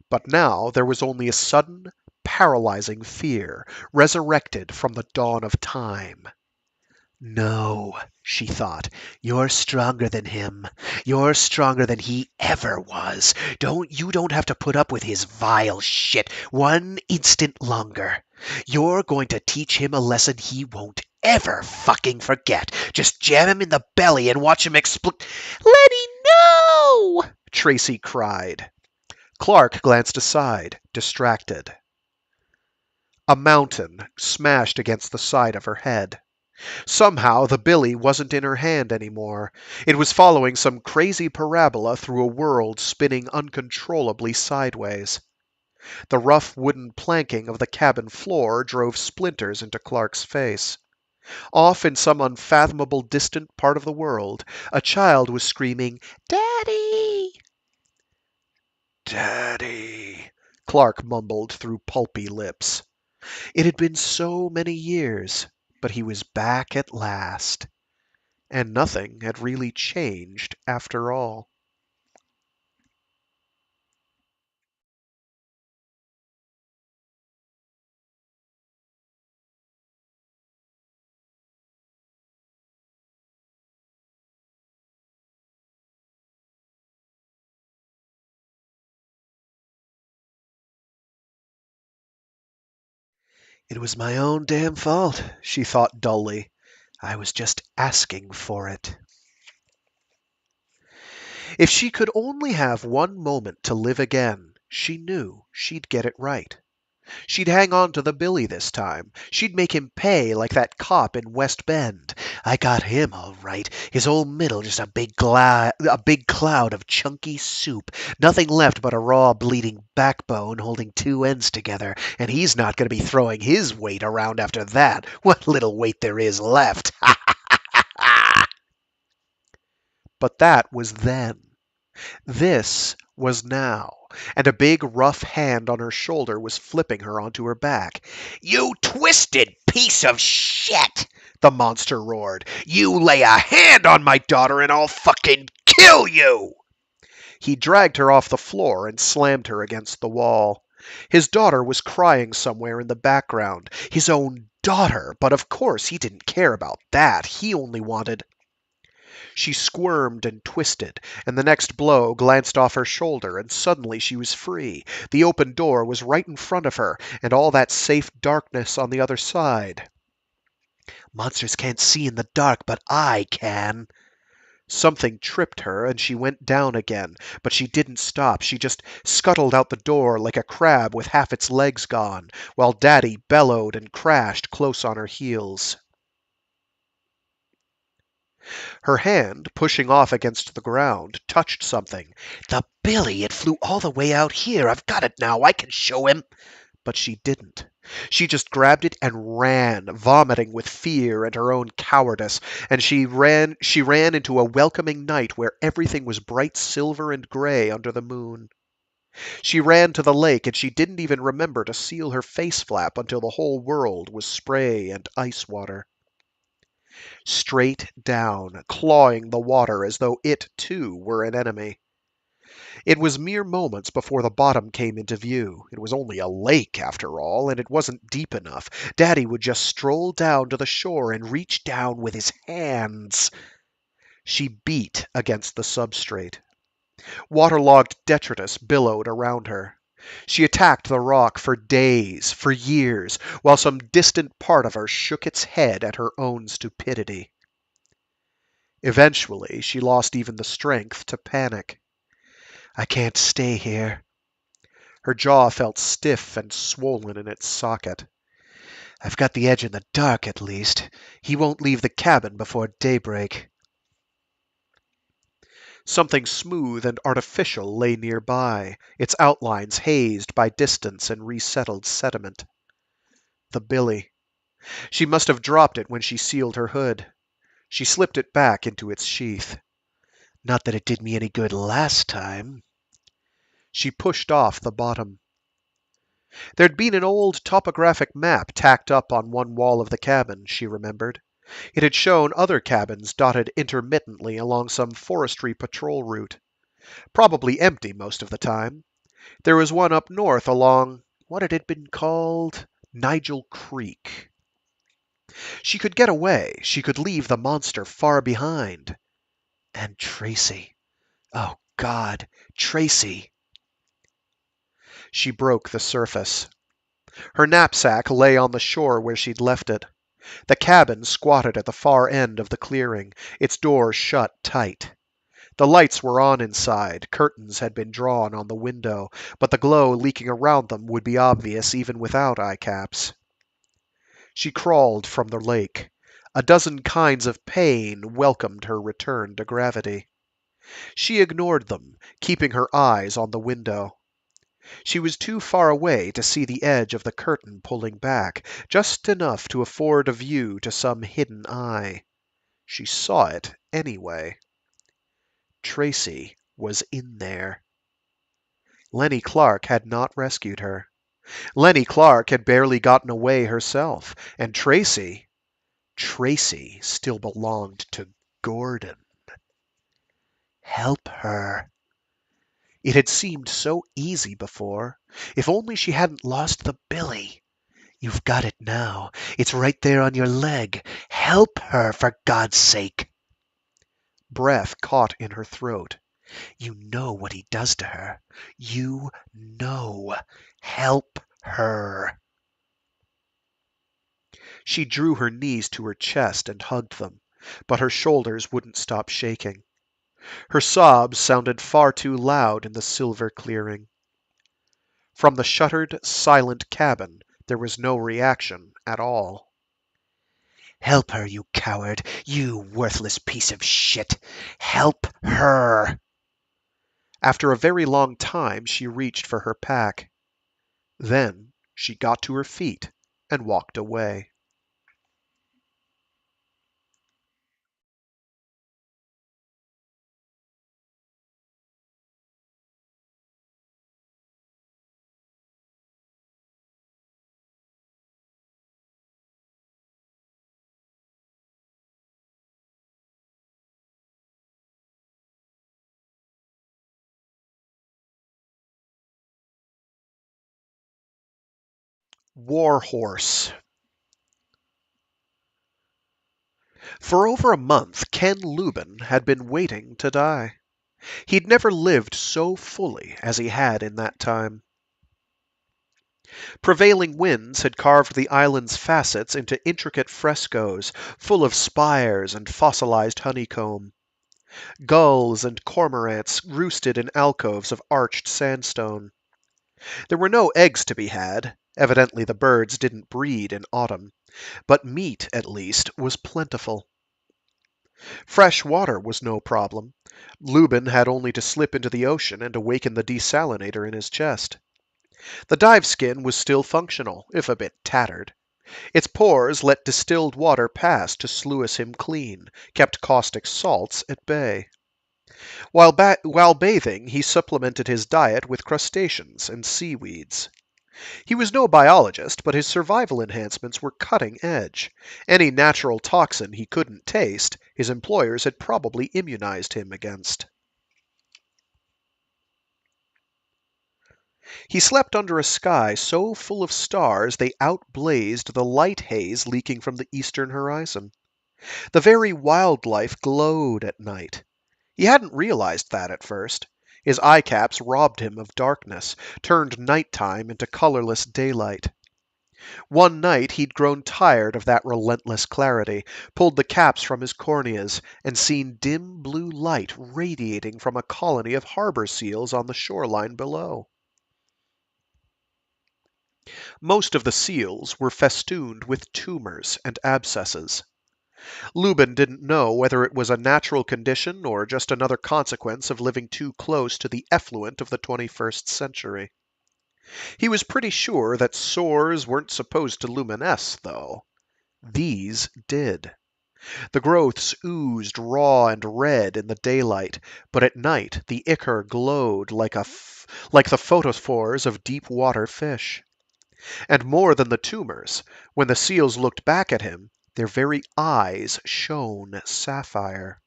But now there was only a sudden, paralyzing fear, resurrected from the dawn of time. No, she thought, you're stronger than him. You're stronger than he ever was. You don't have to put up with his vile shit one instant longer. You're going to teach him a lesson he won't ever fucking forget. Just jam him in the belly and watch him explode. Lenny, no! Tracy cried. Clarke glanced aside, distracted. A mountain smashed against the side of her head. Somehow the billy wasn't in her hand anymore. It was following some crazy parabola through a world spinning uncontrollably sideways. The rough wooden planking of the cabin floor drove splinters into Clarke's face. Off in some unfathomable distant part of the world, a child was screaming, "Daddy!" "Daddy," Clarke mumbled through pulpy lips. It had been so many years, but he was back at last. And nothing had really changed after all. It was my own damn fault, she thought dully. I was just asking for it. If she could only have one moment to live again, she knew she'd get it right. She'd hang on to the billy this time. She'd make him pay like that cop in West Bend. I got him all right. His old middle just a big cloud of chunky soup. Nothing left but a raw, bleeding backbone holding two ends together. And he's not going to be throwing his weight around after that. What little weight there is left. But that was then. This was now, and a big rough hand on her shoulder was flipping her onto her back. You twisted piece of shit! The monster roared. You lay a hand on my daughter and I'll fucking kill you! He dragged her off the floor and slammed her against the wall. His daughter was crying somewhere in the background. His own daughter, but of course he didn't care about that. He only wanted. She squirmed and twisted, and the next blow glanced off her shoulder, and suddenly she was free. The open door was right in front of her, and all that safe darkness on the other side. Monsters can't see in the dark, but I can. Something tripped her, and she went down again, but she didn't stop. She just scuttled out the door like a crab with half its legs gone, while Daddy bellowed and crashed close on her heels. Her hand, pushing off against the ground, touched something. The billy! It flew all the way out here. I've got it now. I can show him. But she didn't. She just grabbed it and ran, vomiting with fear and her own cowardice, and she ran into a welcoming night where everything was bright silver and gray under the moon. She ran to the lake, and she didn't even remember to seal her face flap until the whole world was spray and ice water. straight down, clawing the water as though it, too, were an enemy. It was mere moments before the bottom came into view. It was only a lake, after all, and it wasn't deep enough. Daddy would just stroll down to the shore and reach down with his hands. She beat against the substrate. Waterlogged detritus billowed around her. She attacked the rock for days, for years, while some distant part of her shook its head at her own stupidity. Eventually, she lost even the strength to panic. I can't stay here. Her jaw felt stiff and swollen in its socket. I've got the edge in the dark, at least. He won't leave the cabin before daybreak. Something smooth and artificial lay nearby, its outlines hazed by distance and resettled sediment. The billy. She must have dropped it when she sealed her hood. She slipped it back into its sheath. Not that it did me any good last time. She pushed off the bottom. There'd been an old topographic map tacked up on one wall of the cabin, she remembered. It had shown other cabins dotted intermittently along some forestry patrol route. Probably empty most of the time. There was one up north along what had it been called? Nigel Creek. She could get away. She could leave the monster far behind. And Tracy. Oh, God, Tracy. She broke the surface. Her knapsack lay on the shore where she'd left it. The cabin squatted at the far end of the clearing, its door shut tight. The lights were on inside, curtains had been drawn on the window, but the glow leaking around them would be obvious even without eye caps. She crawled from the lake. A dozen kinds of pain welcomed her return to gravity. She ignored them, keeping her eyes on the window. She was too far away to see the edge of the curtain pulling back, just enough to afford a view to some hidden eye. She saw it anyway. Tracy was in there. Lenie Clarke had not rescued her. Lenie Clarke had barely gotten away herself, and Tracy still belonged to Gordon. Help her. It had seemed so easy before. If only she hadn't lost the billy. You've got it now. It's right there on your leg. Help her, for God's sake. Breath caught in her throat. You know what he does to her. You know. Help her. She drew her knees to her chest and hugged them, but her shoulders wouldn't stop shaking. Her sobs sounded far too loud in the silver clearing. From the shuttered, silent cabin, there was no reaction at all. Help her, you coward! You worthless piece of shit! Help her! After a very long time, she reached for her pack. Then she got to her feet and walked away. Warhorse. For over a month, Ken Lubin had been waiting to die. He'd never lived so fully as he had in that time. Prevailing winds had carved the island's facets into intricate frescoes, full of spires and fossilized honeycomb. Gulls and cormorants roosted in alcoves of arched sandstone. There were no eggs to be had. Evidently the birds didn't breed in autumn. But meat, at least, was plentiful. Fresh water was no problem. Lubin had only to slip into the ocean and awaken the desalinator in his chest. The dive skin was still functional, if a bit tattered. Its pores let distilled water pass to sluice him clean, kept caustic salts at bay. While bathing, he supplemented his diet with crustaceans and seaweeds. He was no biologist, but his survival enhancements were cutting edge. Any natural toxin he couldn't taste, his employers had probably immunized him against. He slept under a sky so full of stars they outblazed the light haze leaking from the eastern horizon. The very wildlife glowed at night. He hadn't realized that at first. His eye caps robbed him of darkness, turned nighttime into colorless daylight. One night he'd grown tired of that relentless clarity, pulled the caps from his corneas, and seen dim blue light radiating from a colony of harbor seals on the shoreline below. Most of the seals were festooned with tumors and abscesses. Lubin didn't know whether it was a natural condition or just another consequence of living too close to the effluent of the 21st century. He was pretty sure that sores weren't supposed to luminesce, though. These did. The growths oozed raw and red in the daylight, but at night the ichor glowed like the photophores of deep water fish. And more than the tumors, when the seals looked back at him, their very eyes shone sapphire.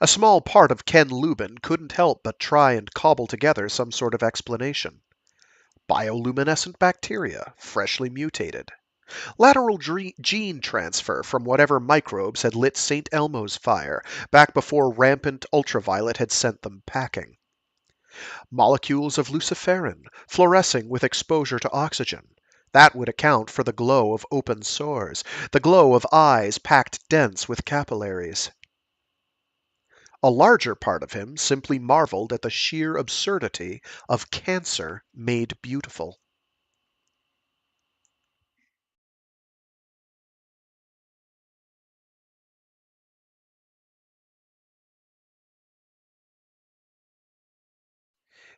A small part of Ken Lubin couldn't help but try and cobble together some sort of explanation. Bioluminescent bacteria, freshly mutated. Lateral gene transfer from whatever microbes had lit St. Elmo's fire back before rampant ultraviolet had sent them packing. Molecules of luciferin, fluorescing with exposure to oxygen. That would account for the glow of open sores, the glow of eyes packed dense with capillaries. A larger part of him simply marveled at the sheer absurdity of cancer made beautiful.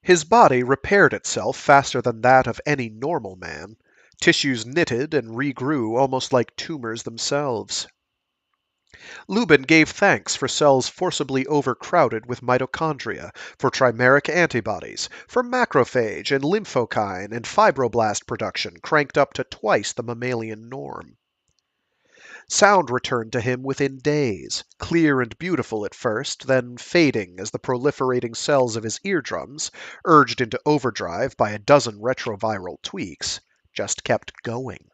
His body repaired itself faster than that of any normal man. Tissues knitted and regrew almost like tumors themselves. Lubin gave thanks for cells forcibly overcrowded with mitochondria, for trimeric antibodies, for macrophage and lymphokine and fibroblast production cranked up to twice the mammalian norm. Sound returned to him within days, clear and beautiful at first, then fading as the proliferating cells of his eardrums, urged into overdrive by a dozen retroviral tweaks, just kept going.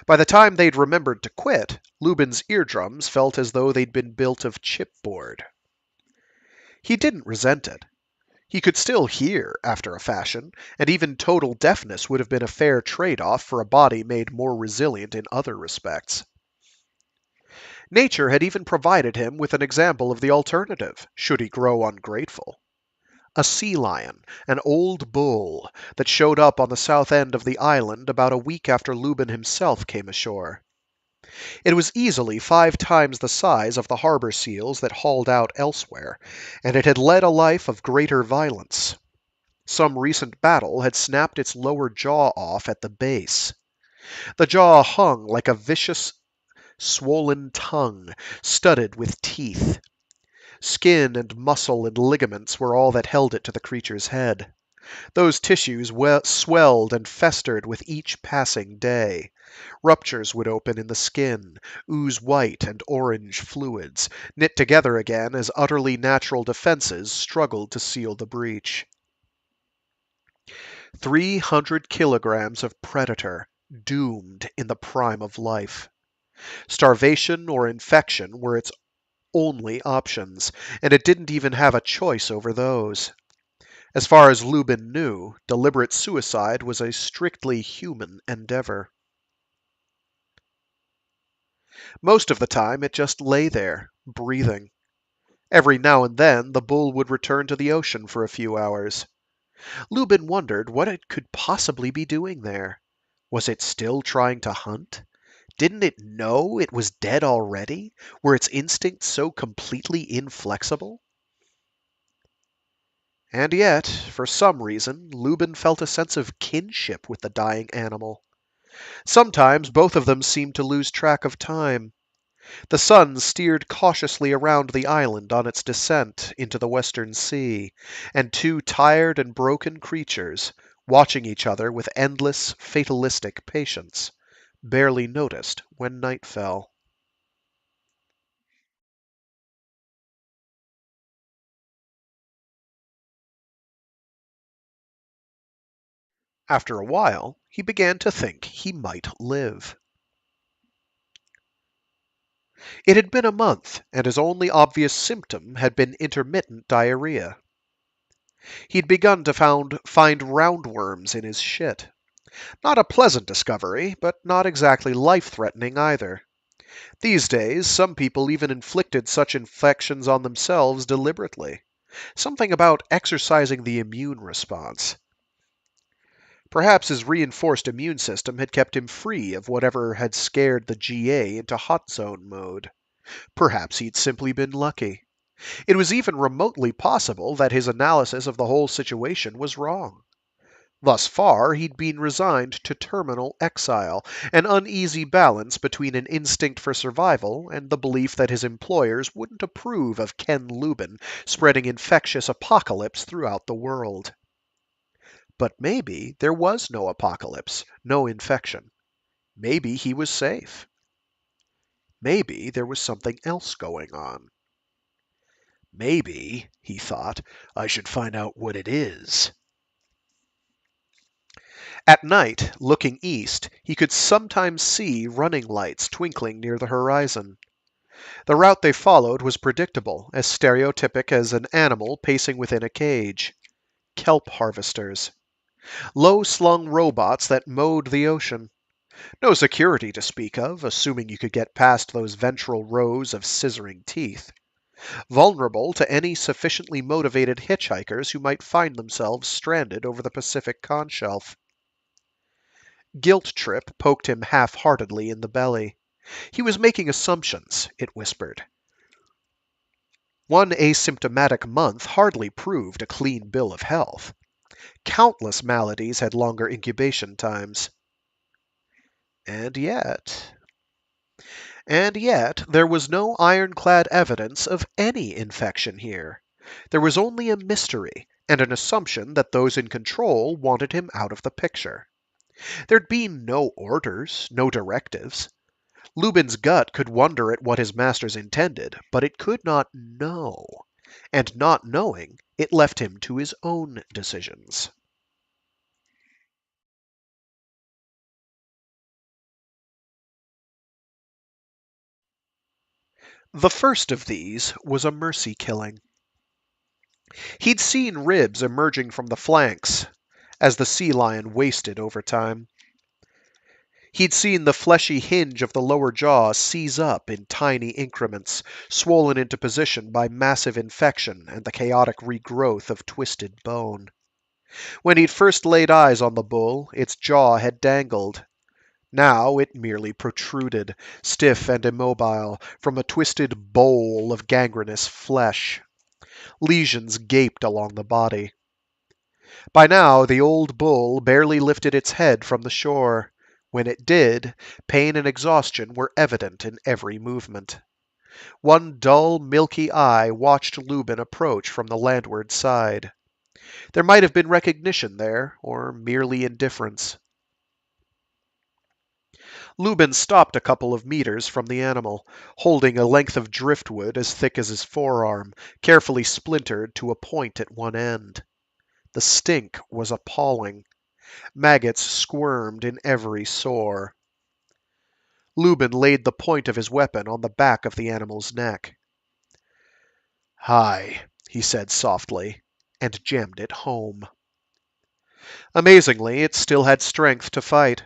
By the time they'd remembered to quit, Lubin's eardrums felt as though they'd been built of chipboard. He didn't resent it. He could still hear, after a fashion, and even total deafness would have been a fair trade-off for a body made more resilient in other respects. Nature had even provided him with an example of the alternative, should he grow ungrateful. A sea lion, an old bull, that showed up on the south end of the island about a week after Lubin himself came ashore. It was easily 5 times the size of the harbor seals that hauled out elsewhere, and it had led a life of greater violence. Some recent battle had snapped its lower jaw off at the base. The jaw hung like a vicious, swollen tongue, studded with teeth. Skin and muscle and ligaments were all that held it to the creature's head. Those tissues swelled and festered with each passing day. Ruptures would open in the skin, ooze white and orange fluids, knit together again as utterly natural defenses struggled to seal the breach. 300 kilograms of predator, doomed in the prime of life. Starvation or infection were its only options, and it didn't even have a choice over those. As far as Lubin knew, deliberate suicide was a strictly human endeavor. Most of the time it just lay there, breathing. Every now and then the bull would return to the ocean for a few hours. Lubin wondered what it could possibly be doing there. Was it still trying to hunt? Didn't it know it was dead already? Were its instincts so completely inflexible? And yet, for some reason, Lubin felt a sense of kinship with the dying animal. Sometimes both of them seemed to lose track of time. The sun steered cautiously around the island on its descent into the western sea, and two tired and broken creatures, watching each other with endless, fatalistic patience, barely noticed when night fell. After a while, he began to think he might live. It had been a month, and his only obvious symptom had been intermittent diarrhea. He'd begun to find roundworms in his shit. Not a pleasant discovery, but not exactly life-threatening either. These days, some people even inflicted such infections on themselves deliberately. Something about exercising the immune response. Perhaps his reinforced immune system had kept him free of whatever had scared the GA into hot zone mode. Perhaps he'd simply been lucky. It was even remotely possible that his analysis of the whole situation was wrong. Thus far, he'd been resigned to terminal exile, an uneasy balance between an instinct for survival and the belief that his employers wouldn't approve of Ken Lubin spreading infectious apocalypse throughout the world. But maybe there was no apocalypse, no infection. Maybe he was safe. Maybe there was something else going on. Maybe, he thought, I should find out what it is. At night, looking east, he could sometimes see running lights twinkling near the horizon. The route they followed was predictable, as stereotypic as an animal pacing within a cage. Kelp harvesters. Low-slung robots that mowed the ocean. No security to speak of, assuming you could get past those ventral rows of scissoring teeth. Vulnerable to any sufficiently motivated hitchhikers who might find themselves stranded over the Pacific conshelf. Guilt trip poked him half-heartedly in the belly. He was making assumptions, it whispered. One asymptomatic month hardly proved a clean bill of health. Countless maladies had longer incubation times. And yet... And yet, there was no ironclad evidence of any infection here. There was only a mystery, and an assumption that those in control wanted him out of the picture. There'd been no orders, no directives. Lubin's gut could wonder at what his masters intended, but it could not know. And not knowing, it left him to his own decisions. The first of these was a mercy killing. He'd seen ribs emerging from the flanks as the sea lion wasted over time. He'd seen the fleshy hinge of the lower jaw seize up in tiny increments, swollen into position by massive infection and the chaotic regrowth of twisted bone. When he'd first laid eyes on the bull, its jaw had dangled. Now it merely protruded, stiff and immobile, from a twisted bowl of gangrenous flesh. Lesions gaped along the body. By now, the old bull barely lifted its head from the shore. When it did, pain and exhaustion were evident in every movement. One dull, milky eye watched Lubin approach from the landward side. There might have been recognition there, or merely indifference. Lubin stopped a couple of meters from the animal, holding a length of driftwood as thick as his forearm, carefully splintered to a point at one end. The stink was appalling. Maggots squirmed in every sore. Lubin laid the point of his weapon on the back of the animal's neck. "Hi," he said softly, and jammed it home. Amazingly, it still had strength to fight.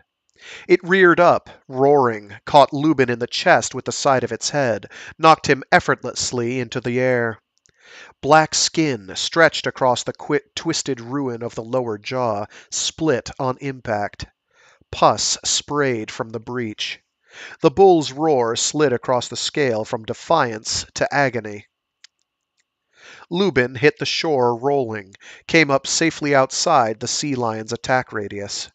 It reared up, roaring, caught Lubin in the chest with the side of its head, knocked him effortlessly into the air. Black skin stretched across the twisted ruin of the lower jaw, split on impact. Pus sprayed from the breach. The bull's roar slid across the scale from defiance to agony. Lubin hit the shore rolling, came up safely outside the sea lion's attack radius.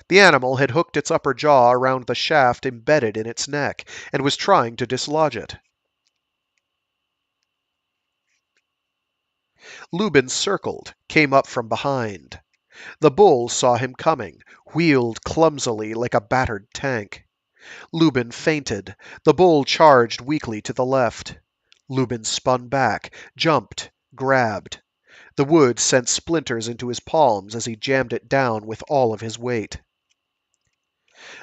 The animal had hooked its upper jaw around the shaft embedded in its neck and was trying to dislodge it. Lubin circled, came up from behind. The bull saw him coming, wheeled clumsily like a battered tank. Lubin feinted. The bull charged weakly to the left. Lubin spun back, jumped, grabbed. The wood sent splinters into his palms as he jammed it down with all of his weight.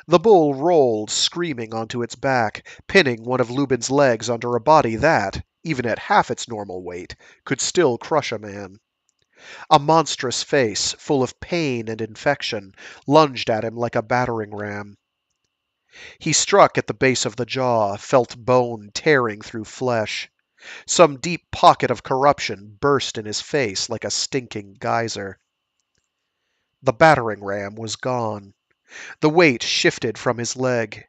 The bull rolled, screaming, onto its back, pinning one of Lubin's legs under a body that, even at half its normal weight, could still crush a man. A monstrous face, full of pain and infection, lunged at him like a battering ram. He struck at the base of the jaw, felt bone tearing through flesh. Some deep pocket of corruption burst in his face like a stinking geyser. The battering ram was gone. The weight shifted from his leg.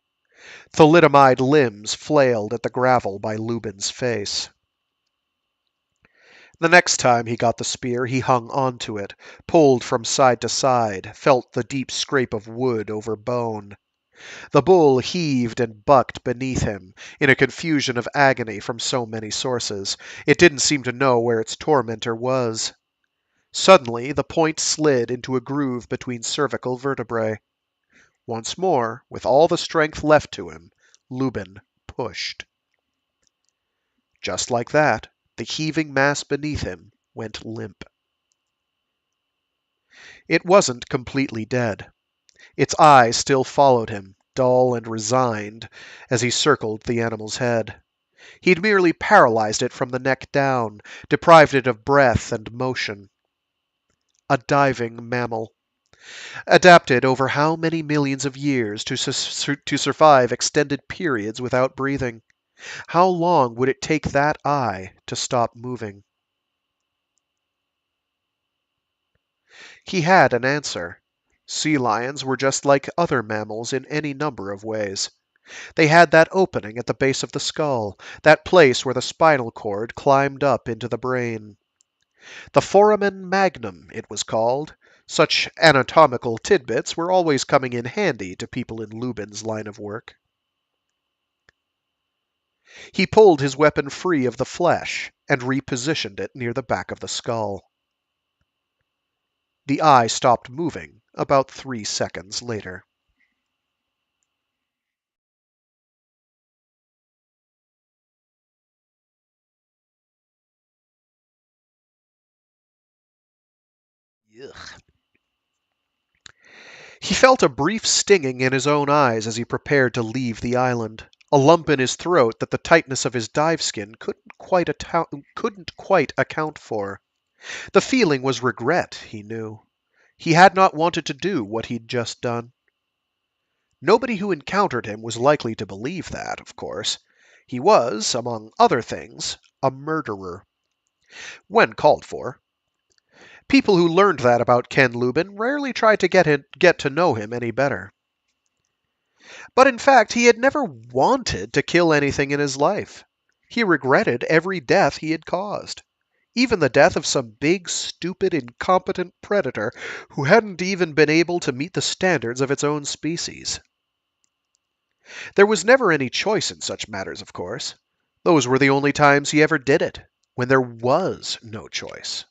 Thalidomide limbs flailed at the gravel by Lubin's face. The next time he got the spear, he hung onto it, pulled from side to side, felt the deep scrape of wood over bone. The bull heaved and bucked beneath him, in a confusion of agony from so many sources. It didn't seem to know where its tormentor was. Suddenly, the point slid into a groove between cervical vertebrae. Once more, with all the strength left to him, Lubin pushed. Just like that, the heaving mass beneath him went limp. It wasn't completely dead. Its eyes still followed him, dull and resigned, as he circled the animal's head. He'd merely paralyzed it from the neck down, deprived it of breath and motion. A diving mammal. Adapted over how many millions of years to survive extended periods without breathing? How long would it take that eye to stop moving? He had an answer. Sea lions were just like other mammals in any number of ways. They had that opening at the base of the skull, that place where the spinal cord climbed up into the brain. The foramen magnum, it was called. Such anatomical tidbits were always coming in handy to people in Lubin's line of work. He pulled his weapon free of the flesh and repositioned it near the back of the skull. The eye stopped moving about 3 seconds later. Ugh. He felt a brief stinging in his own eyes as he prepared to leave the island, a lump in his throat that the tightness of his dive skin couldn't quite account for. The feeling was regret, he knew. He had not wanted to do what he'd just done. Nobody who encountered him was likely to believe that, of course. He was, among other things, a murderer. When called for. People who learned that about Ken Lubin rarely tried to get to know him any better. But in fact, he had never wanted to kill anything in his life. He regretted every death he had caused. Even the death of some big, stupid, incompetent predator who hadn't even been able to meet the standards of its own species. There was never any choice in such matters, of course. Those were the only times he ever did it, when there was no choice.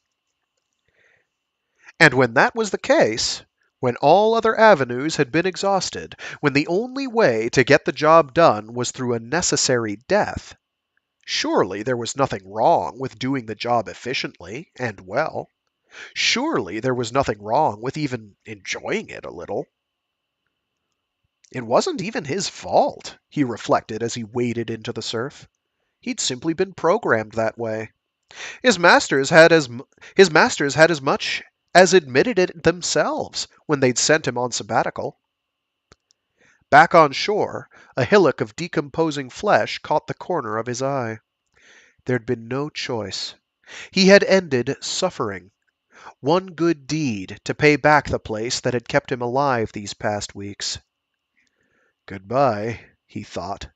And when that was the case, when all other avenues had been exhausted, when the only way to get the job done was through a necessary death, surely there was nothing wrong with doing the job efficiently and well. Surely there was nothing wrong with even enjoying it a little. It wasn't even his fault, he reflected as he waded into the surf. He'd simply been programmed that way. His masters had as much as admitted it themselves when they'd sent him on sabbatical. Back on shore, a hillock of decomposing flesh caught the corner of his eye. There'd been no choice. He had ended suffering. One good deed to pay back the place that had kept him alive these past weeks. Goodbye, he thought.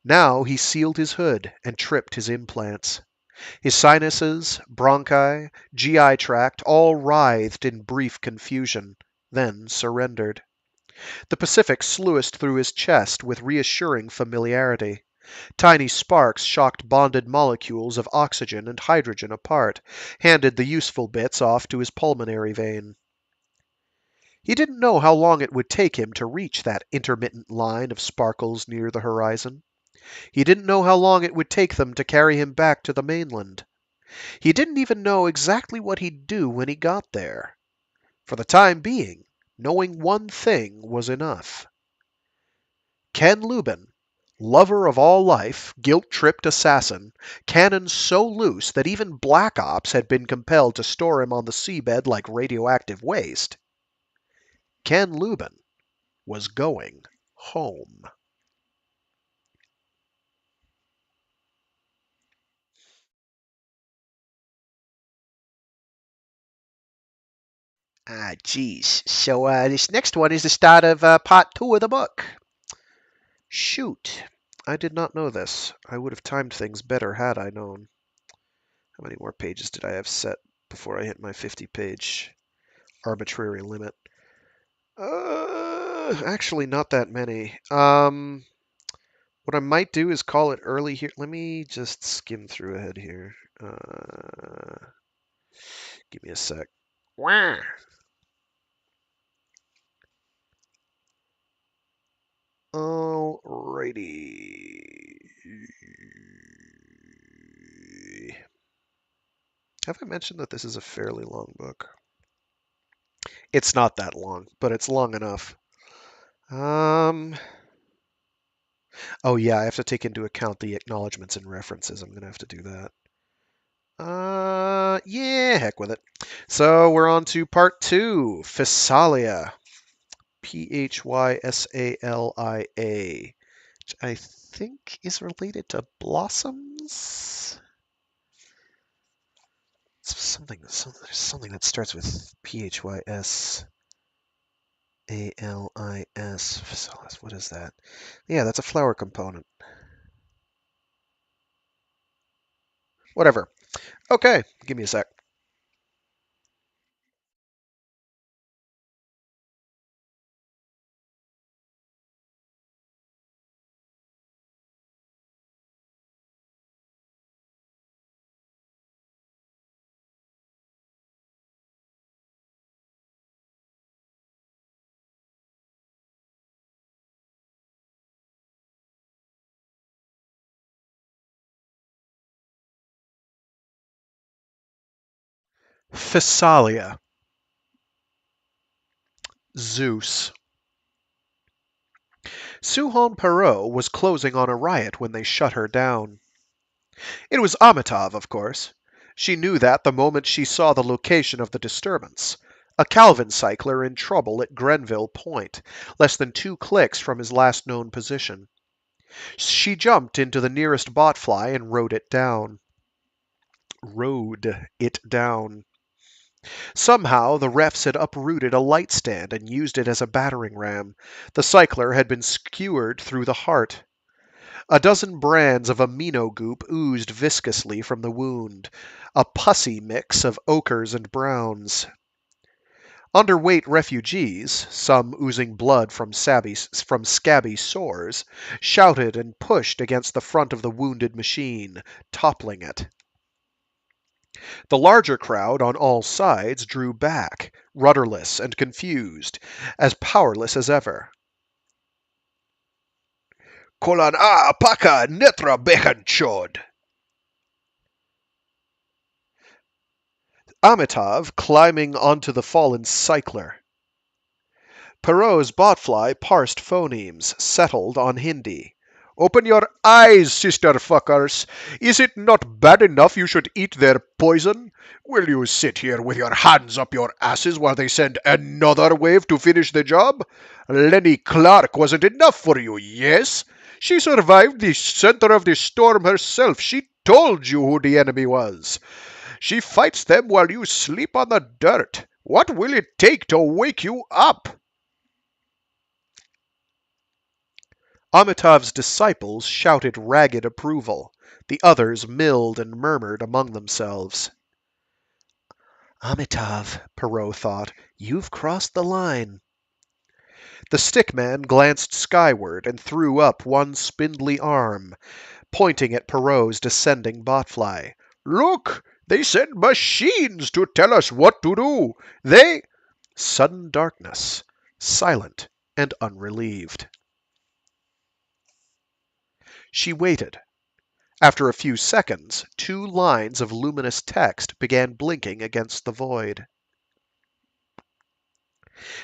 Now he sealed his hood and tripped his implants. His sinuses, bronchi, GI tract all writhed in brief confusion. then surrendered. The Pacific sluiced through his chest with reassuring familiarity. Tiny sparks shocked bonded molecules of oxygen and hydrogen apart, handed the useful bits off to his pulmonary vein. He didn't know how long it would take him to reach that intermittent line of sparkles near the horizon. He didn't know how long it would take them to carry him back to the mainland. He didn't even know exactly what he'd do when he got there. For the time being, knowing one thing was enough. Ken Lubin, lover of all life, guilt-tripped assassin, cannon so loose that even Black Ops had been compelled to store him on the seabed like radioactive waste. Ken Lubin was going home. Ah, geez. So this next one is the start of part 2 of the book. Shoot. I did not know this. I would have timed things better had I known. How many more pages did I have set before I hit my 50-page arbitrary limit? Actually, not that many. What I might do is call it early here. Let me just skim through ahead here. Give me a sec. Wah. Alrighty. Have I mentioned that this is a fairly long book? It's not that long, but it's long enough. Oh yeah, I have to take into account the acknowledgments and references. I'm gonna have to do that. Yeah, heck with it. So we're on to part 2, Physalia. Physalia, which I think is related to blossoms. There's something that starts with Physalis. Physalis. What is that? Yeah, that's a flower component. Whatever. Okay, give me a sec. Physalia. Zeus. Suhon Perot was closing on a riot when they shut her down. It was Amitov, of course. She knew that the moment she saw the location of the disturbance. A Calvin cycler in trouble at Grenville Point, less than 2 clicks from his last known position. She jumped into the nearest botfly and rode it down. Rode it down. Somehow the refs had uprooted a light stand and used it as a battering ram. The cycler had been skewered through the heart. A dozen brands of amino goop oozed viscously from the wound, a pussy mix of ochres and browns. Underweight refugees, some oozing blood from scabby sores, shouted and pushed against the front of the wounded machine, toppling it. The larger crowd on all sides drew back, rudderless and confused, as powerless as ever. Kolan a paka netra bechanchod. Amitov climbing onto the fallen cycler. Perot's botfly parsed phonemes, settled on Hindi. Open your eyes, sister fuckers. Is it not bad enough you should eat their poison? Will you sit here with your hands up your asses while they send another wave to finish the job? Lenie Clarke wasn't enough for you, yes? She survived the center of the storm herself. She told you who the enemy was. She fights them while you sleep on the dirt. What will it take to wake you up? Amitov's disciples shouted ragged approval. The others milled and murmured among themselves. Amitav, Perot thought, you've crossed the line. The stickman glanced skyward and threw up one spindly arm, pointing at Perot's descending botfly. Look! They send machines to tell us what to do. They. Sudden darkness, silent and unrelieved. She waited. After a few seconds, 2 lines of luminous text began blinking against the void.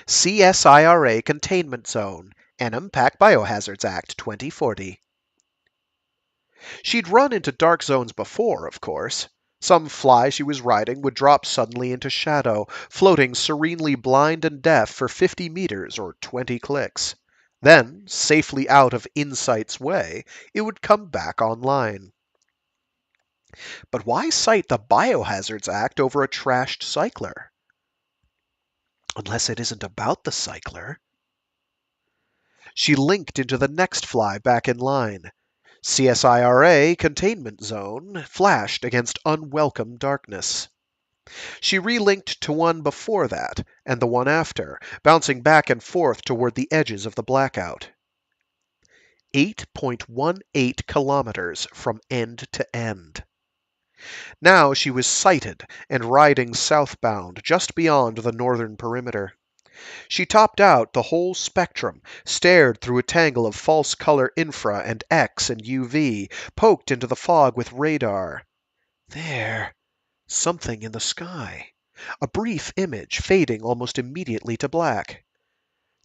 CSIRA Containment Zone, R.E.M. Pack Biohazards Act 2040. She'd run into dark zones before, of course. Some fly she was riding would drop suddenly into shadow, floating serenely blind and deaf for 50 meters or 20 clicks. Then, safely out of Insight's way, it would come back online. But why cite the Biohazards Act over a trashed cycler? Unless it isn't about the cycler. She linked into the next fly back in line. CSIRA Containment Zone flashed against unwelcome darkness. She relinked to one before that, and the one after, bouncing back and forth toward the edges of the blackout. 8.18 kilometers from end to end. Now she was sighted and riding southbound, just beyond the northern perimeter. She topped out the whole spectrum, stared through a tangle of false color infra and X and UV, poked into the fog with radar. There, something in the sky. A brief image, fading almost immediately to black.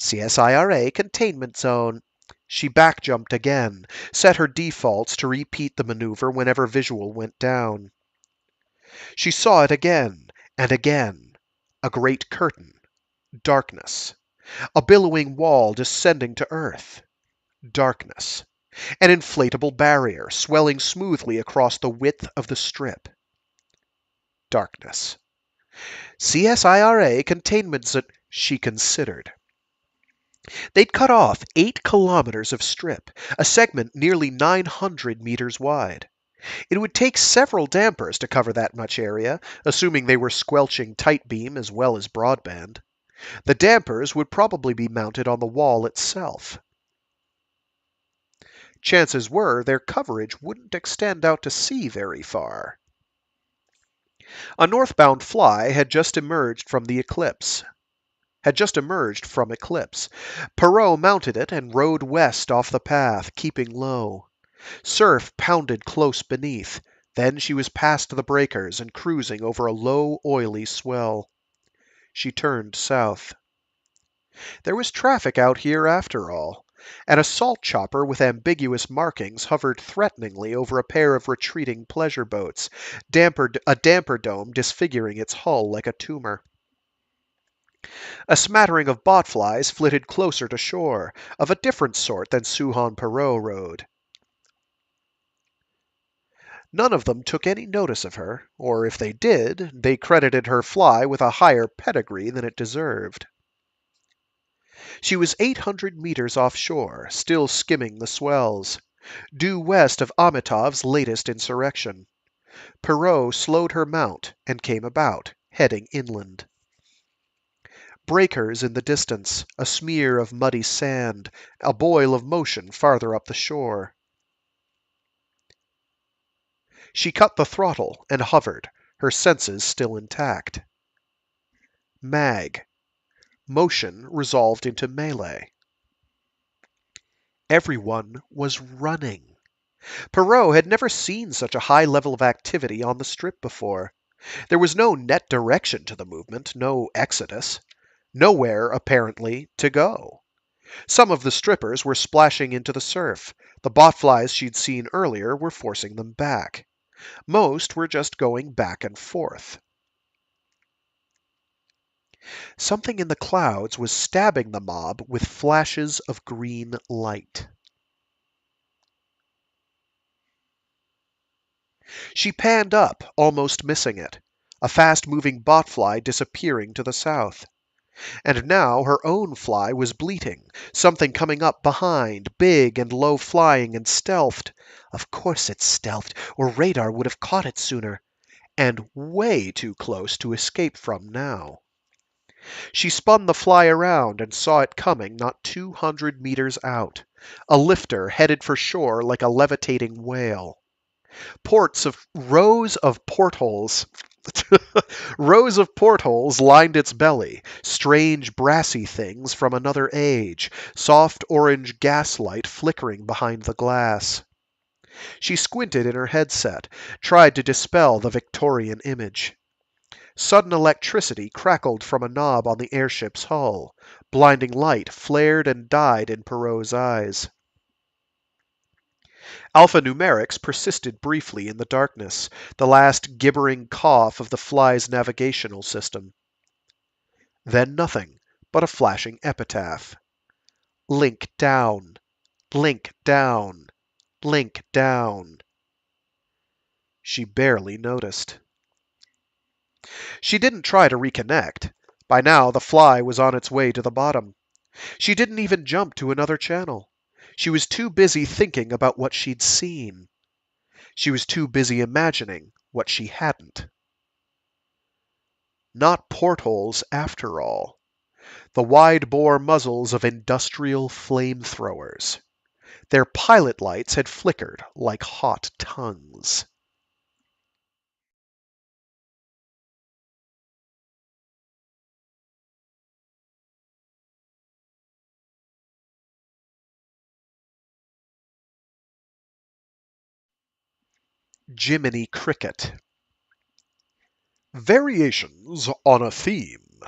CSIRA Containment Zone. She backjumped again, set her defaults to repeat the maneuver whenever visual went down. She saw it again and again. A great curtain. Darkness. A billowing wall descending to earth. Darkness. An inflatable barrier swelling smoothly across the width of the strip. Darkness. CSIRA Containment Zone. She considered. They'd cut off 8 kilometers of strip, a segment nearly 900 meters wide. It would take several dampers to cover that much area, assuming they were squelching tight beam as well as broadband. The dampers would probably be mounted on the wall itself. Chances were their coverage wouldn't extend out to sea very far. A northbound fly had just emerged from Eclipse. Perot mounted it and rode west off the path, keeping low. Surf pounded close beneath. Then she was past the breakers and cruising over a low, oily swell. She turned south. There was traffic out here after all. An assault chopper with ambiguous markings hovered threateningly over a pair of retreating pleasure boats, a damper dome disfiguring its hull like a tumor. A smattering of botflies flitted closer to shore, of a different sort than Suhan Perot rode. None of them took any notice of her, or if they did, they credited her fly with a higher pedigree than it deserved. She was 800 meters offshore, still skimming the swells, due west of Amitav's latest insurrection. Perot slowed her mount and came about, heading inland. Breakers in the distance, a smear of muddy sand, a boil of motion farther up the shore. She cut the throttle and hovered, her senses still intact. Mag. Motion resolved into melee. Everyone was running. Perot had never seen such a high level of activity on the strip before. There was no net direction to the movement, no exodus. Nowhere, apparently, to go. Some of the strippers were splashing into the surf. The botflies she'd seen earlier were forcing them back. Most were just going back and forth. Something in the clouds was stabbing the mob with flashes of green light. She panned up, almost missing it, a fast-moving botfly disappearing to the south. And now her own fly was bleating, something coming up behind, big and low-flying and stealthed. Of course it stealthed, or radar would have caught it sooner. and way too close to escape from now. She spun the fly around and saw it coming not 200 meters out. A lifter headed for shore like a levitating whale. Rows of portholes rows of portholes lined its belly, strange brassy things from another age, soft orange gaslight flickering behind the glass. She squinted in her headset, tried to dispel the Victorian image. Sudden electricity crackled from a knob on the airship's hull. Blinding light flared and died in Perot's eyes. Alphanumerics persisted briefly in the darkness, the last gibbering cough of the fly's navigational system. Then nothing but a flashing epitaph. Link down, link down, link down. She barely noticed. She didn't try to reconnect. By now the fly was on its way to the bottom. She didn't even jump to another channel. She was too busy thinking about what she'd seen. She was too busy imagining what she hadn't. Not portholes, after all. The wide-bore muzzles of industrial flamethrowers. Their pilot lights had flickered like hot tongues. Jiminy Cricket. Variations on a theme.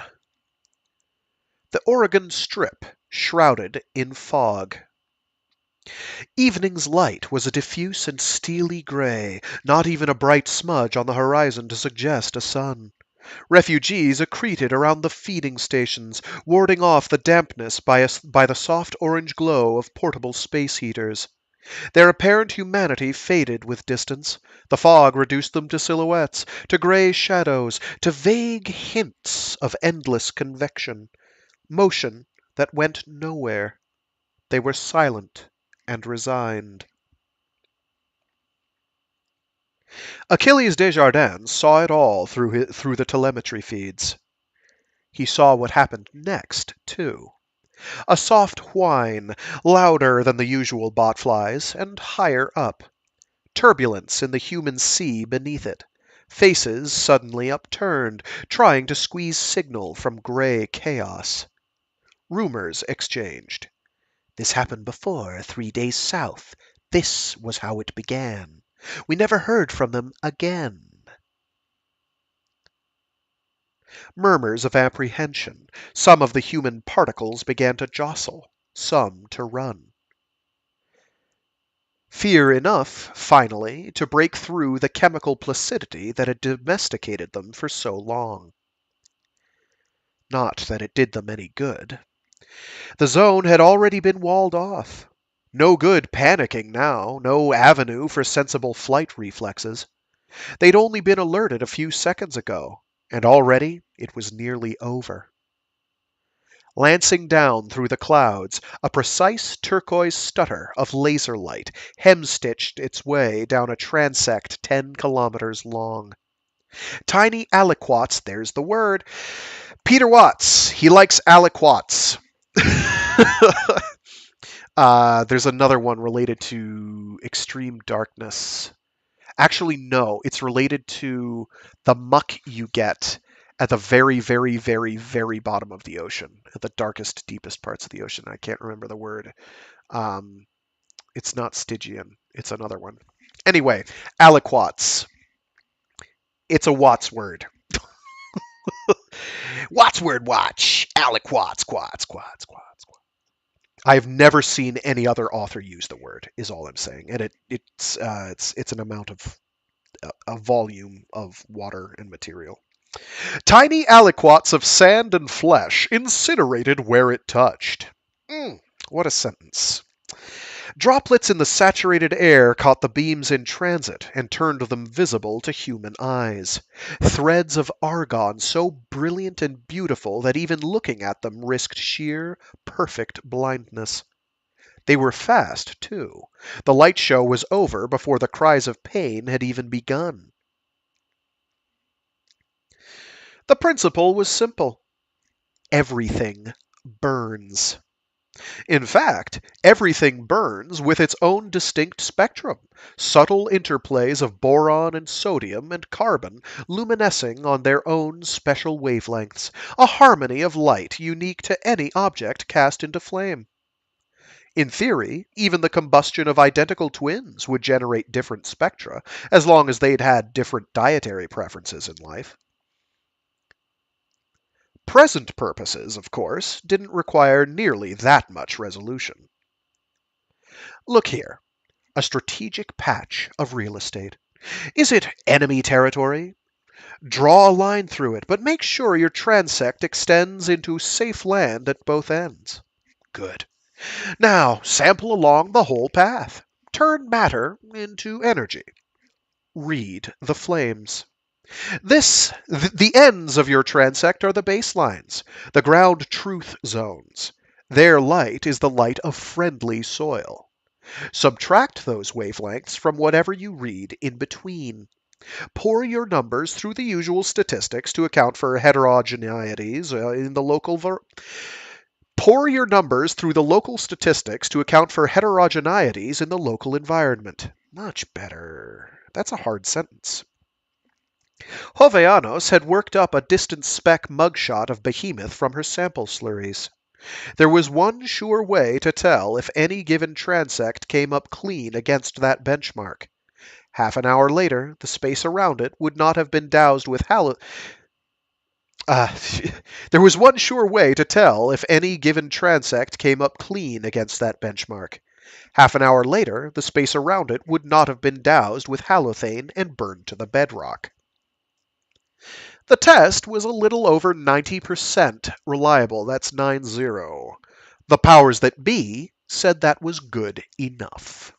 The Oregon Strip, shrouded in fog. Evening's light was a diffuse and steely gray, not even a bright smudge on the horizon to suggest a sun. Refugees accreted around the feeding stations, warding off the dampness by the soft orange glow of portable space heaters. Their apparent humanity faded with distance. The fog reduced them to silhouettes, to gray shadows, to vague hints of endless convection, motion that went nowhere. They were silent and resigned. Achilles Desjardins saw it all through the telemetry feeds. He saw what happened next, too. A soft whine, louder than the usual botflies, and higher up. Turbulence in the human sea beneath it. Faces suddenly upturned, trying to squeeze signal from gray chaos. Rumors exchanged. This happened before, 3 days south. This was how it began. We never heard from them again. Murmurs of apprehension. Some of the human particles began to jostle, some to run. Fear enough, finally, to break through the chemical placidity that had domesticated them for so long. Not that it did them any good. The zone had already been walled off. No good panicking now, no avenue for sensible flight reflexes. They'd only been alerted a few seconds ago, and already it was nearly over. Lancing down through the clouds, a precise turquoise stutter of laser light hem-stitched its way down a transect 10 kilometers long. Tiny aliquots, there's the word. Peter Watts, he likes aliquots. There's another one related to extreme darkness. Actually, no, it's related to the muck you get at the very, very, very, very bottom of the ocean, at the darkest, deepest parts of the ocean. I can't remember the word. Um, it's not Stygian. It's another one. Anyway, aliquots. It's a Watts word. Watts word watch. Aliquots, quats. I've never seen any other author use the word. Is all I'm saying, and it's an amount of a volume of water and material. Tiny aliquots of sand and flesh incinerated where it touched. What a sentence. Droplets in the saturated air caught the beams in transit and turned them visible to human eyes. Threads of argon so brilliant and beautiful that even looking at them risked sheer, perfect blindness. They were fast, too. The light show was over before the cries of pain had even begun. The principle was simple. Everything burns. In fact, everything burns with its own distinct spectrum, subtle interplays of boron and sodium and carbon luminescing on their own special wavelengths, a harmony of light unique to any object cast into flame. In theory, even the combustion of identical twins would generate different spectra, as long as they'd had different dietary preferences in life. Present purposes, of course, didn't require nearly that much resolution. Look here, a strategic patch of real estate. Is it enemy territory? Draw a line through it, but make sure your transect extends into safe land at both ends. Good. Now, sample along the whole path. Turn matter into energy. Read the flames. The ends of your transect are the baselines, the ground truth zones. Their light is the light of friendly soil. Subtract those wavelengths from whatever you read in between. Pour your numbers through the usual statistics to account for heterogeneities in the local Pour your numbers through the local statistics to account for heterogeneities in the local environment. Much better. That's a hard sentence. Jovellanos had worked up a distant spec mugshot of Behemoth from her sample slurries. There was one sure way to tell if any given transect came up clean against that benchmark. Half an hour later, the space around it would not have been doused with uh, there was one sure way to tell if any given transect came up clean against that benchmark. Half an hour later, the space around it would not have been doused with halothane and burned to the bedrock. The test was a little over 90% reliable. That's 90. The powers that be said that was good enough.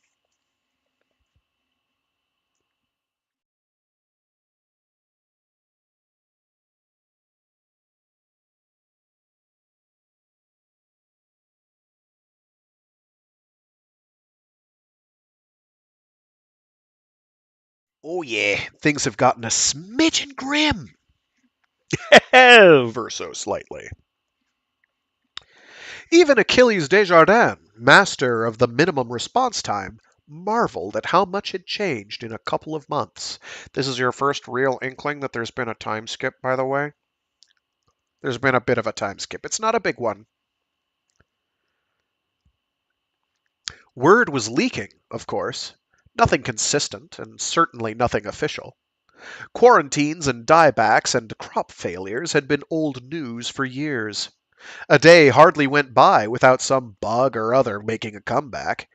Oh, yeah, things have gotten a smidgen grim. Ever so slightly. Even Achilles Desjardins, master of the minimum response time, marveled at how much had changed in a couple of months. This is your first real inkling that there's been a time skip, by the way? There's been a bit of a time skip. It's not a big one. Word was leaking, of course. Nothing consistent, and certainly nothing official. Quarantines and diebacks and crop failures had been old news for years. A day hardly went by without some bug or other making a comeback.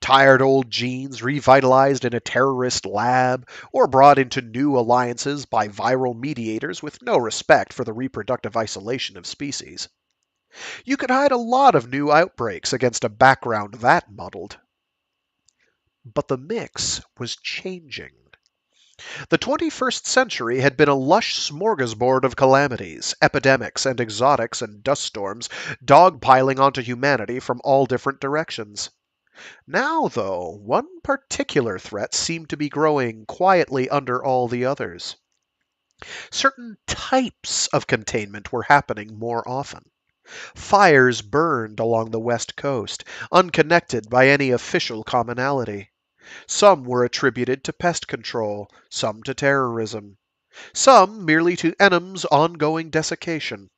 Tired old genes revitalized in a terrorist lab, or brought into new alliances by viral mediators with no respect for the reproductive isolation of species. You could hide a lot of new outbreaks against a background that muddled. But the mix was changing. The 21st century had been a lush smorgasbord of calamities, epidemics, and exotics and dust storms dogpiling onto humanity from all different directions. Now, though, one particular threat seemed to be growing quietly under all the others. Certain types of containment were happening more often. Fires burned along the west coast, unconnected by any official commonality. Some were attributed to pest control, some to terrorism, some merely to R.E.M's ongoing desiccation.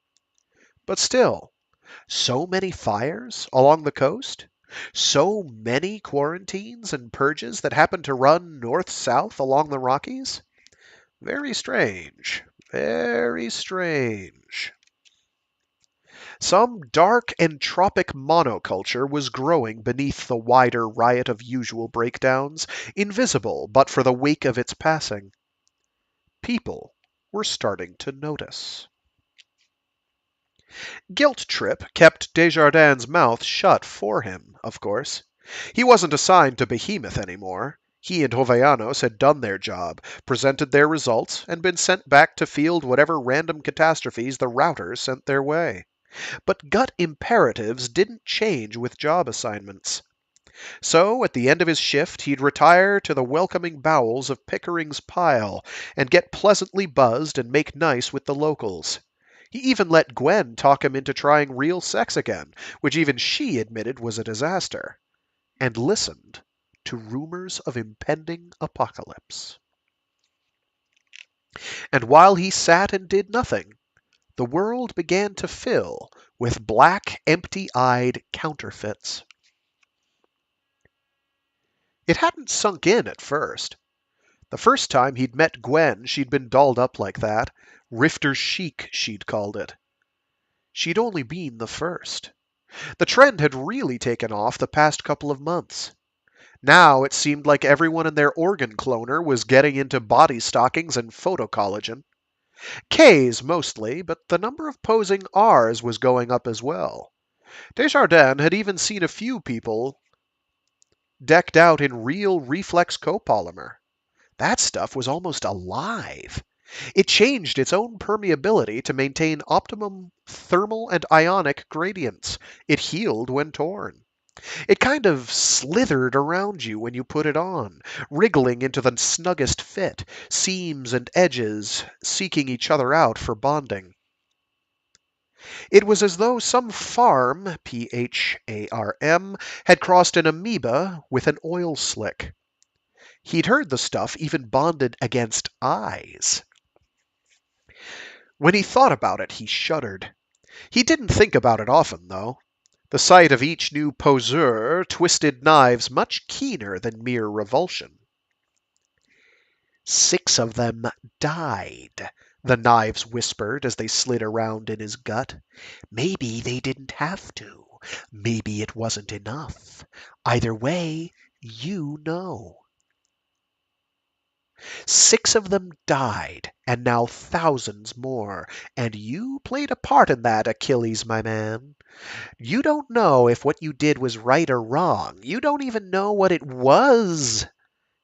But still, so many fires along the coast? So many quarantines and purges that happened to run north-south along the Rockies? Very strange. Very strange. Some dark entropic monoculture was growing beneath the wider riot of usual breakdowns, invisible but for the wake of its passing. People were starting to notice. Guilt Trip kept Desjardins' mouth shut for him, of course. He wasn't assigned to Behemoth anymore. He and Jovellanos had done their job, presented their results, and been sent back to field whatever random catastrophes the router sent their way. But gut imperatives didn't change with job assignments. So, at the end of his shift, he'd retire to the welcoming bowels of Pickering's Pile and get pleasantly buzzed and make nice with the locals. He even let Gwen talk him into trying real sex again, which even she admitted was a disaster, and listened to rumors of impending apocalypse. And while he sat and did nothing, the world began to fill with black, empty-eyed counterfeits. It hadn't sunk in at first. The first time he'd met Gwen, she'd been dolled up like that. Rifter chic, she'd called it. She'd only been the first. The trend had really taken off the past couple of months. Now it seemed like everyone and their organ cloner was getting into body stockings and photocollagen. K's mostly, but the number of posing R's was going up as well. Desjardins had even seen a few people decked out in real reflex copolymer. That stuff was almost alive. It changed its own permeability to maintain optimum thermal and ionic gradients. It healed when torn. It kind of slithered around you when you put it on, wriggling into the snuggest fit, seams and edges seeking each other out for bonding. It was as though some farm, P-H-A-R-M, had crossed an amoeba with an oil slick. He'd heard the stuff even bonded against eyes. When he thought about it, he shuddered. He didn't think about it often, though. The sight of each new poseur twisted knives much keener than mere revulsion. 6 of them died, the knives whispered as they slid around in his gut. Maybe they didn't have to. Maybe it wasn't enough. Either way, you know. 6 of them died, and now thousands more. And you played a part in that, Achilles, my man. You don't know if what you did was right or wrong. You don't even know what it was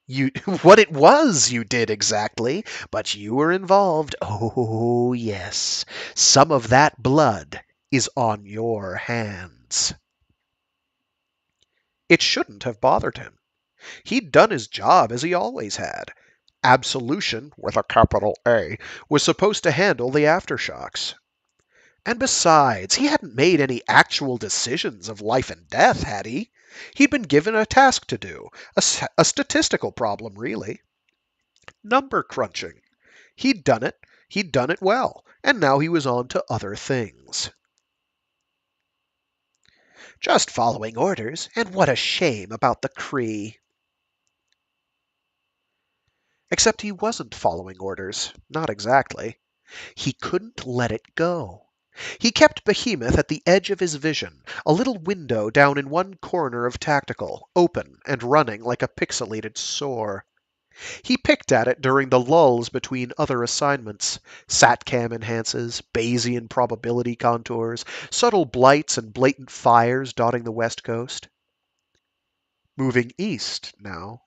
you what it was you did exactly, but you were involved. Oh, yes. Some of that blood is on your hands. It shouldn't have bothered him. He'd done his job as he always had. Absolution, with a capital A, was supposed to handle the aftershocks. And besides, he hadn't made any actual decisions of life and death, had he? He'd been given a task to do, a statistical problem, really. Number crunching. He'd done it well, and now he was on to other things. Just following orders, and what a shame about the Cree. Except he wasn't following orders, not exactly. He couldn't let it go. He kept Behemoth at the edge of his vision, a little window down in one corner of tactical, open and running like a pixelated sore. He picked at it during the lulls between other assignments. SATCAM enhances, Bayesian probability contours, subtle blights and blatant fires dotting the west coast. Moving east now.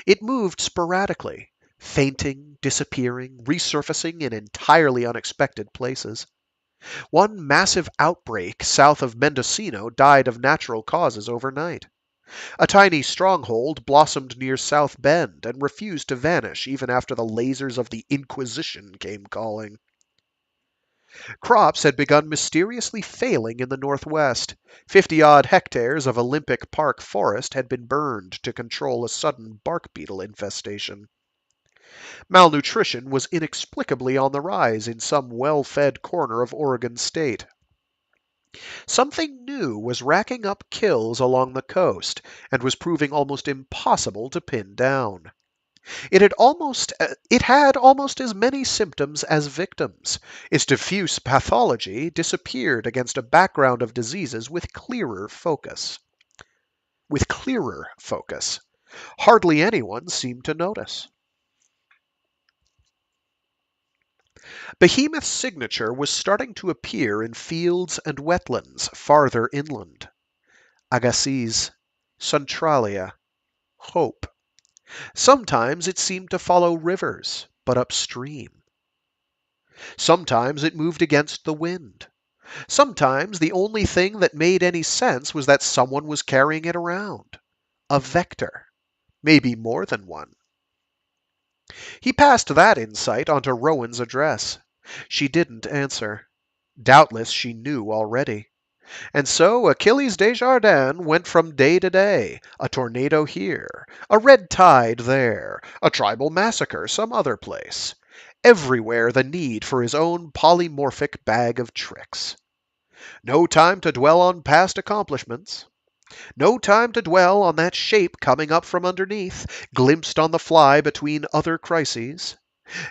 It moved sporadically, fainting, disappearing, resurfacing in entirely unexpected places. One massive outbreak south of Mendocino died of natural causes overnight. A tiny stronghold blossomed near South Bend and refused to vanish even after the lasers of the Inquisition came calling. Crops had begun mysteriously failing in the northwest. 50-odd hectares of Olympic Park forest had been burned to control a sudden bark beetle infestation. Malnutrition was inexplicably on the rise in some well-fed corner of Oregon State. Something new was racking up kills along the coast and was proving almost impossible to pin down. It had almost as many symptoms as victims. Its diffuse pathology disappeared against a background of diseases with clearer focus. Hardly anyone seemed to notice. Behemoth's signature was starting to appear in fields and wetlands farther inland. Agassiz, Centralia, Hope. Sometimes it seemed to follow rivers, but upstream. Sometimes it moved against the wind. Sometimes the only thing that made any sense was that someone was carrying it around. A vector. Maybe more than one. He passed that insight onto Rowan's address. She didn't answer. Doubtless she knew already. And so Achilles Desjardins went from day to day, a tornado here, a red tide there, a tribal massacre some other place. Everywhere the need for his own polymorphic bag of tricks. No time to dwell on past accomplishments. No time to dwell on that shape coming up from underneath, glimpsed on the fly between other crises.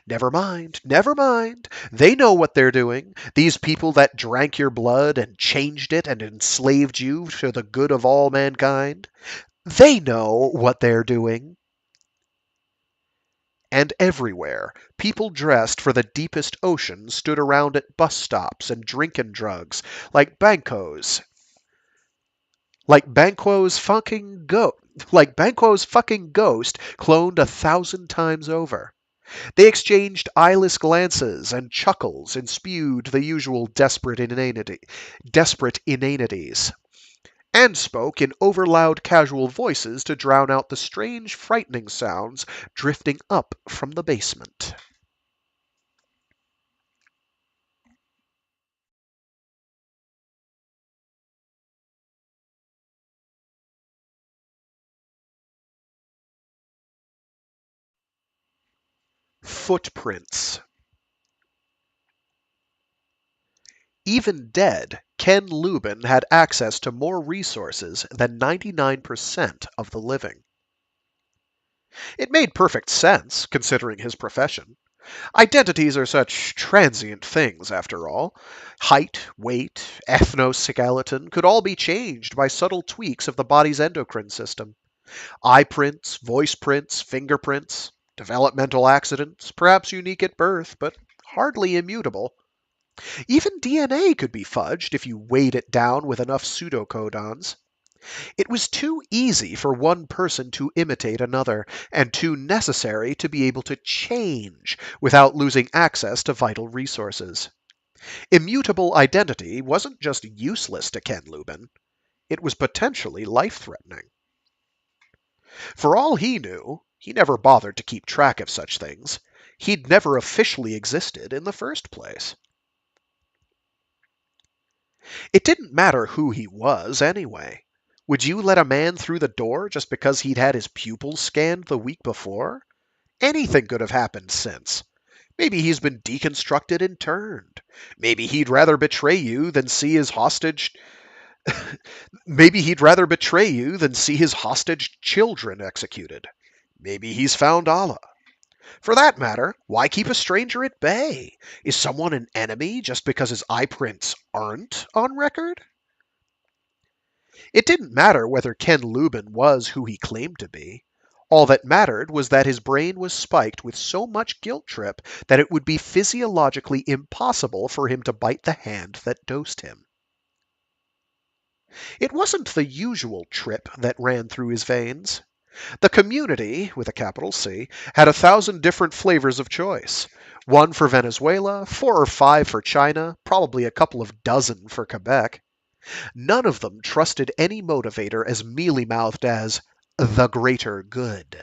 Never mind, never mind. They know what they're doing. These people that drank your blood and changed it and enslaved you for the good of all mankind. They know what they're doing. And everywhere, people dressed for the deepest ocean stood around at bus stops and drinking drugs, like Bankos. Like Banquo's fucking ghost cloned 1,000 times over. They exchanged eyeless glances and chuckles and spewed the usual desperate inanities, and spoke in overloud casual voices to drown out the strange, frightening sounds drifting up from the basement. Footprints. Even dead, Ken Lubin had access to more resources than 99% of the living. It made perfect sense, considering his profession. Identities are such transient things, after all. Height, weight, ethnoskeleton could all be changed by subtle tweaks of the body's endocrine system. Eye prints, voice prints, fingerprints, developmental accidents, perhaps unique at birth, but hardly immutable. Even DNA could be fudged if you weighed it down with enough pseudocodons. It was too easy for one person to imitate another, and too necessary to be able to change without losing access to vital resources. Immutable identity wasn't just useless to Ken Lubin, it was potentially life-threatening. For all he knew, he never bothered to keep track of such things. He'd never officially existed in the first place. It didn't matter who he was, anyway. Would you let a man through the door just because he'd had his pupils scanned the week before? Anything could have happened since. Maybe he's been deconstructed and turned. Maybe he'd rather betray you than see his hostage. Maybe he'd rather betray you than see his hostage children executed. Maybe he's found Allah. For that matter, why keep a stranger at bay? Is someone an enemy just because his eye prints aren't on record? It didn't matter whether Ken Lubin was who he claimed to be. All that mattered was that his brain was spiked with so much guilt trip that it would be physiologically impossible for him to bite the hand that dosed him. It wasn't the usual trip that ran through his veins. The community, with a capital C, had 1,000 different flavors of choice. One for Venezuela, 4 or 5 for China, probably a couple of dozen for Quebec. None of them trusted any motivator as mealy-mouthed as the greater good.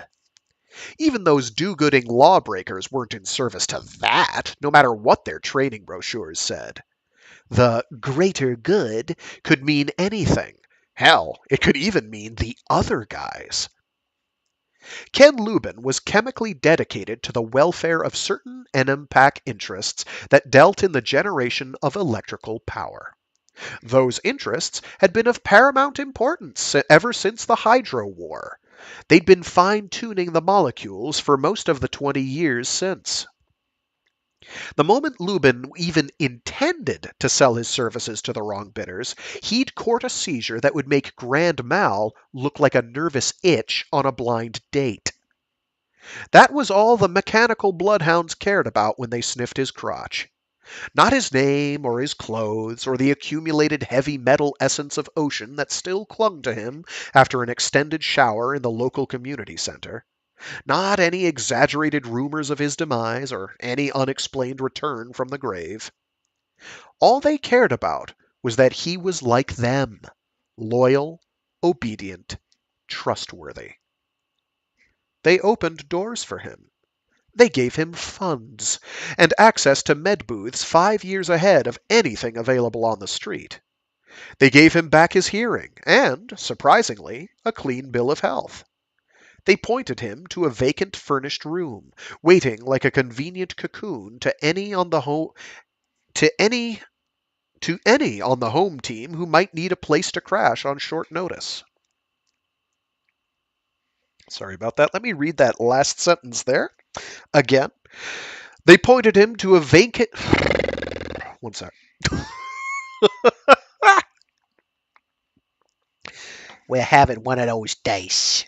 Even those do-gooding lawbreakers weren't in service to that, no matter what their training brochures said. The greater good could mean anything. Hell, it could even mean the other guys. Ken Lubin was chemically dedicated to the welfare of certain R.E.M pack interests that dealt in the generation of electrical power. Those interests had been of paramount importance ever since the Hydro War. They'd been fine-tuning the molecules for most of the 20 years since. The moment Lubin even intended to sell his services to the wrong bidders, he'd court a seizure that would make Grand Mal look like a nervous itch on a blind date. That was all the mechanical bloodhounds cared about when they sniffed his crotch. Not his name or his clothes or the accumulated heavy metal essence of ocean that still clung to him after an extended shower in the local community center. Not any exaggerated rumors of his demise or any unexplained return from the grave. All they cared about was that he was like them, loyal, obedient, trustworthy. They opened doors for him. They gave him funds and access to med booths 5 years ahead of anything available on the street. They gave him back his hearing and, surprisingly, a clean bill of health. They pointed him to a vacant furnished room, waiting like a convenient cocoon to any to any on the home team who might need a place to crash on short notice. Sorry about that. Let me read that last sentence there again. They pointed him to a vacant. One sec. We're having one of those days.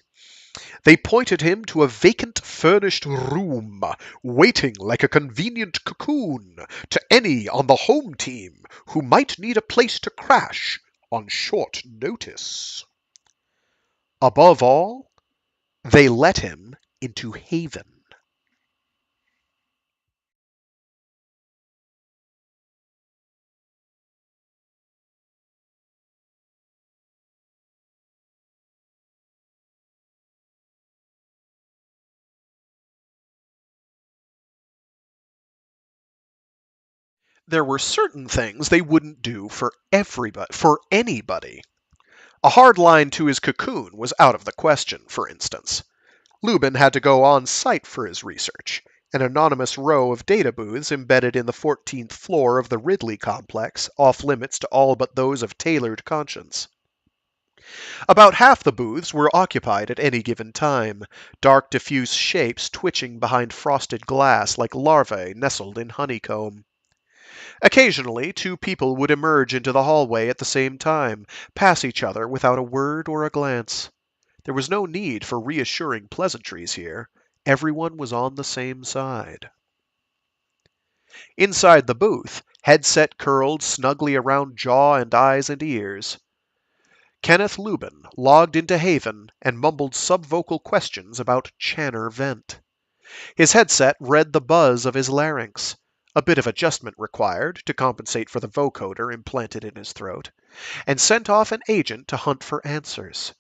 They pointed him to a vacant furnished room, waiting like a convenient cocoon to any on the home team who might need a place to crash on short notice. Above all, they let him into Haven. There were certain things they wouldn't do for anybody. A hard line to his cocoon was out of the question, for instance. Lubin had to go on site for his research, an anonymous row of data booths embedded in the 14th floor of the Ridley complex, off limits to all but those of tailored conscience. About half the booths were occupied at any given time, dark diffuse shapes twitching behind frosted glass like larvae nestled in honeycomb. Occasionally, two people would emerge into the hallway at the same time, pass each other without a word or a glance. There was no need for reassuring pleasantries here. Everyone was on the same side. Inside the booth, headset curled snugly around jaw and eyes and ears, Kenneth Lubin logged into Haven and mumbled subvocal questions about Channer Vent. His headset read the buzz of his larynx, a bit of adjustment required to compensate for the vocoder implanted in his throat, and sent off an agent to hunt for answers.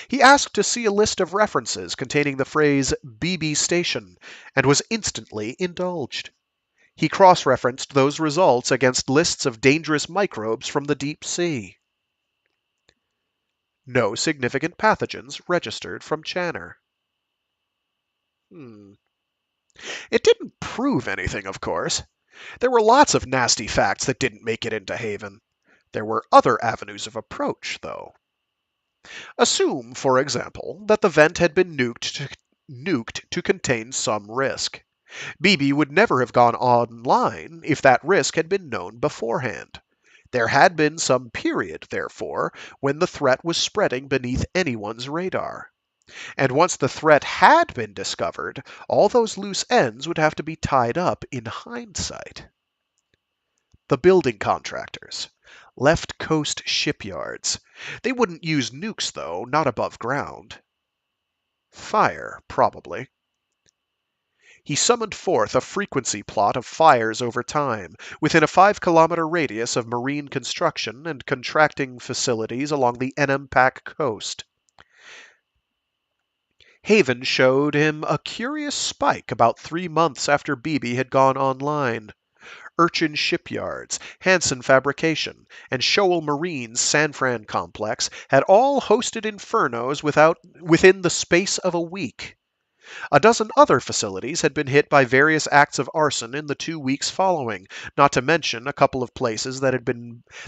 He asked to see a list of references containing the phrase BB station and was instantly indulged. He cross-referenced those results against lists of dangerous microbes from the deep sea. No significant pathogens registered from Channer. Hmm. It didn't prove anything, of course. There were lots of nasty facts that didn't make it into Haven. There were other avenues of approach, though. Assume, for example, that the vent had been nuked to contain some risk. BB would never have gone online if that risk had been known beforehand. There had been some period, therefore, when the threat was spreading beneath anyone's radar. And once the threat had been discovered, all those loose ends would have to be tied up in hindsight. The building contractors. Left coast shipyards. They wouldn't use nukes, though, not above ground. Fire, probably. He summoned forth a frequency plot of fires over time, within a 5-kilometer radius of marine construction and contracting facilities along the Enempach coast. Haven showed him a curious spike about 3 months after BB had gone online. Urchin Shipyards, Hanson Fabrication, and Shoal Marine's San Fran complex had all hosted infernos within the space of a week. A dozen other facilities had been hit by various acts of arson in the 2 weeks following, not to mention a couple of places that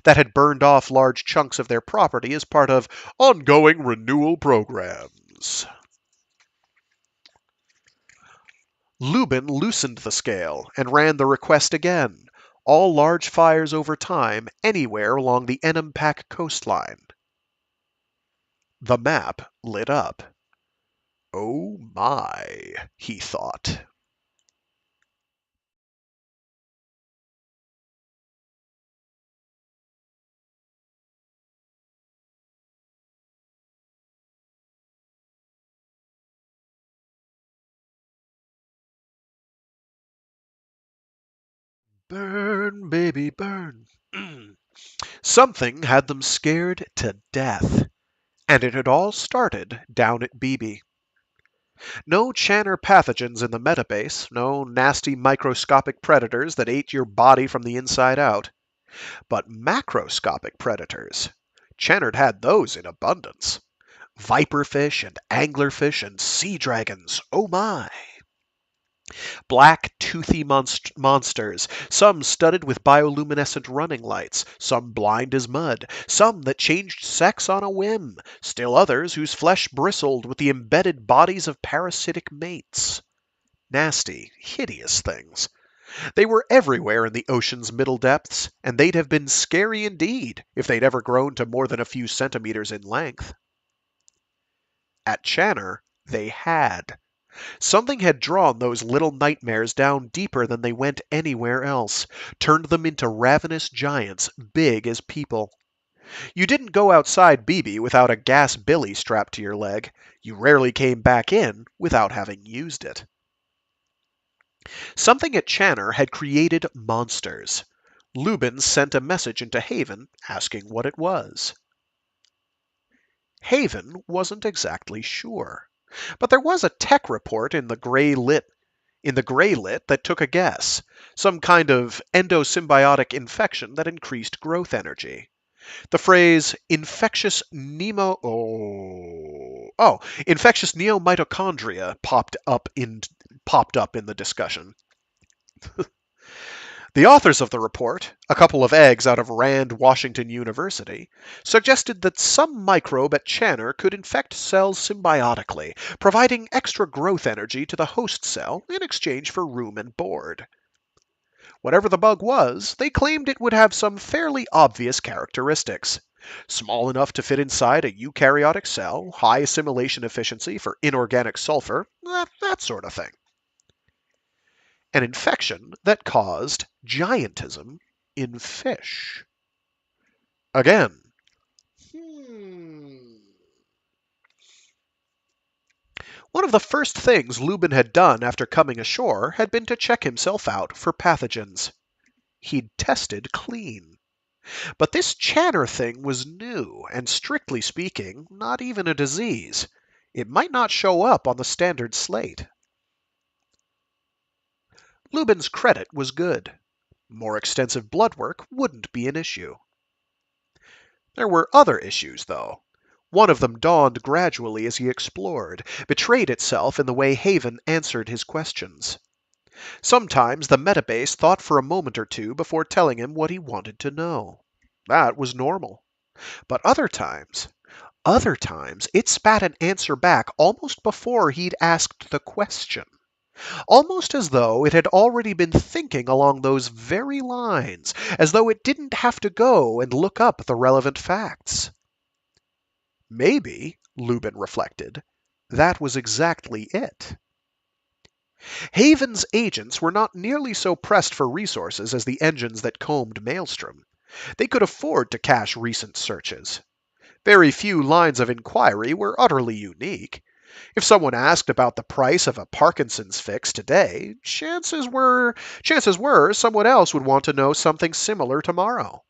had burned off large chunks of their property as part of ongoing renewal programs. Lubin loosened the scale and ran the request again. All large fires over time, anywhere along the Enempach coastline. The map lit up. Oh my, he thought. Burn, baby, burn. Something had them scared to death, and it had all started down at BB. No Channer pathogens in the metabase, no nasty microscopic predators that ate your body from the inside out, but macroscopic predators. Channard had those in abundance. Viperfish and anglerfish and sea dragons, oh my! Black, toothy monsters, some studded with bioluminescent running lights, some blind as mud, some that changed sex on a whim, still others whose flesh bristled with the embedded bodies of parasitic mates. Nasty, hideous things. They were everywhere in the ocean's middle depths, and they'd have been scary indeed if they'd ever grown to more than a few centimeters in length. At Channer, they had. Something had drawn those little nightmares down deeper than they went anywhere else, turned them into ravenous giants, big as people. You didn't go outside BB without a gas billy strapped to your leg. You rarely came back in without having used it. Something at Channer had created monsters. Lubin sent a message into Haven asking what it was. Haven wasn't exactly sure, but there was a tech report in the gray lit that took a guess. Some kind of endosymbiotic infection that increased growth energy. The phrase infectious neomitochondria popped up in the discussion. The authors of the report, a couple of eggs out of Rand Washington University, suggested that some microbe at Channer could infect cells symbiotically, providing extra growth energy to the host cell in exchange for room and board. Whatever the bug was, they claimed it would have some fairly obvious characteristics. Small enough to fit inside a eukaryotic cell, high assimilation efficiency for inorganic sulfur, that sort of thing. An infection that caused giantism in fish. Again. One of the first things Lubin had done after coming ashore had been to check himself out for pathogens. He'd tested clean. But this Channer thing was new, and strictly speaking, not even a disease. It might not show up on the standard slate. Lubin's credit was good. More extensive blood work wouldn't be an issue. There were other issues, though. One of them dawned gradually as he explored, betrayed itself in the way Haven answered his questions. Sometimes the metabase thought for a moment or two before telling him what he wanted to know. That was normal. But other times, it spat an answer back almost before he'd asked the question. Almost as though it had already been thinking along those very lines, as though it didn't have to go and look up the relevant facts. Maybe, Lubin reflected, that was exactly it. Haven's agents were not nearly so pressed for resources as the engines that combed Maelstrom. They could afford to cache recent searches. Very few lines of inquiry were utterly unique. If someone asked about the price of a Parkinson's fix today, chances were someone else would want to know something similar tomorrow.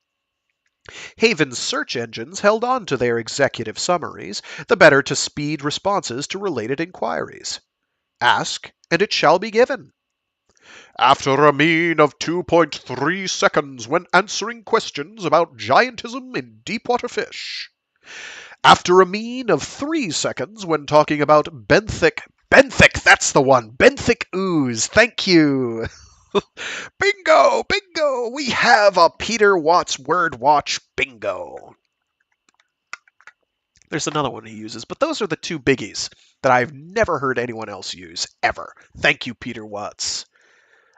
Haven's search engines held on to their executive summaries, the better to speed responses to related inquiries. Ask, and it shall be given. After a mean of 2.3 seconds when answering questions about giantism in deepwater fish. After a mean of 3 seconds when talking about benthic, that's the one, benthic ooze, thank you. Bingo, bingo, we have a Peter Watts word watch bingo. There's another one he uses, but those are the two biggies that I've never heard anyone else use, ever. Thank you, Peter Watts.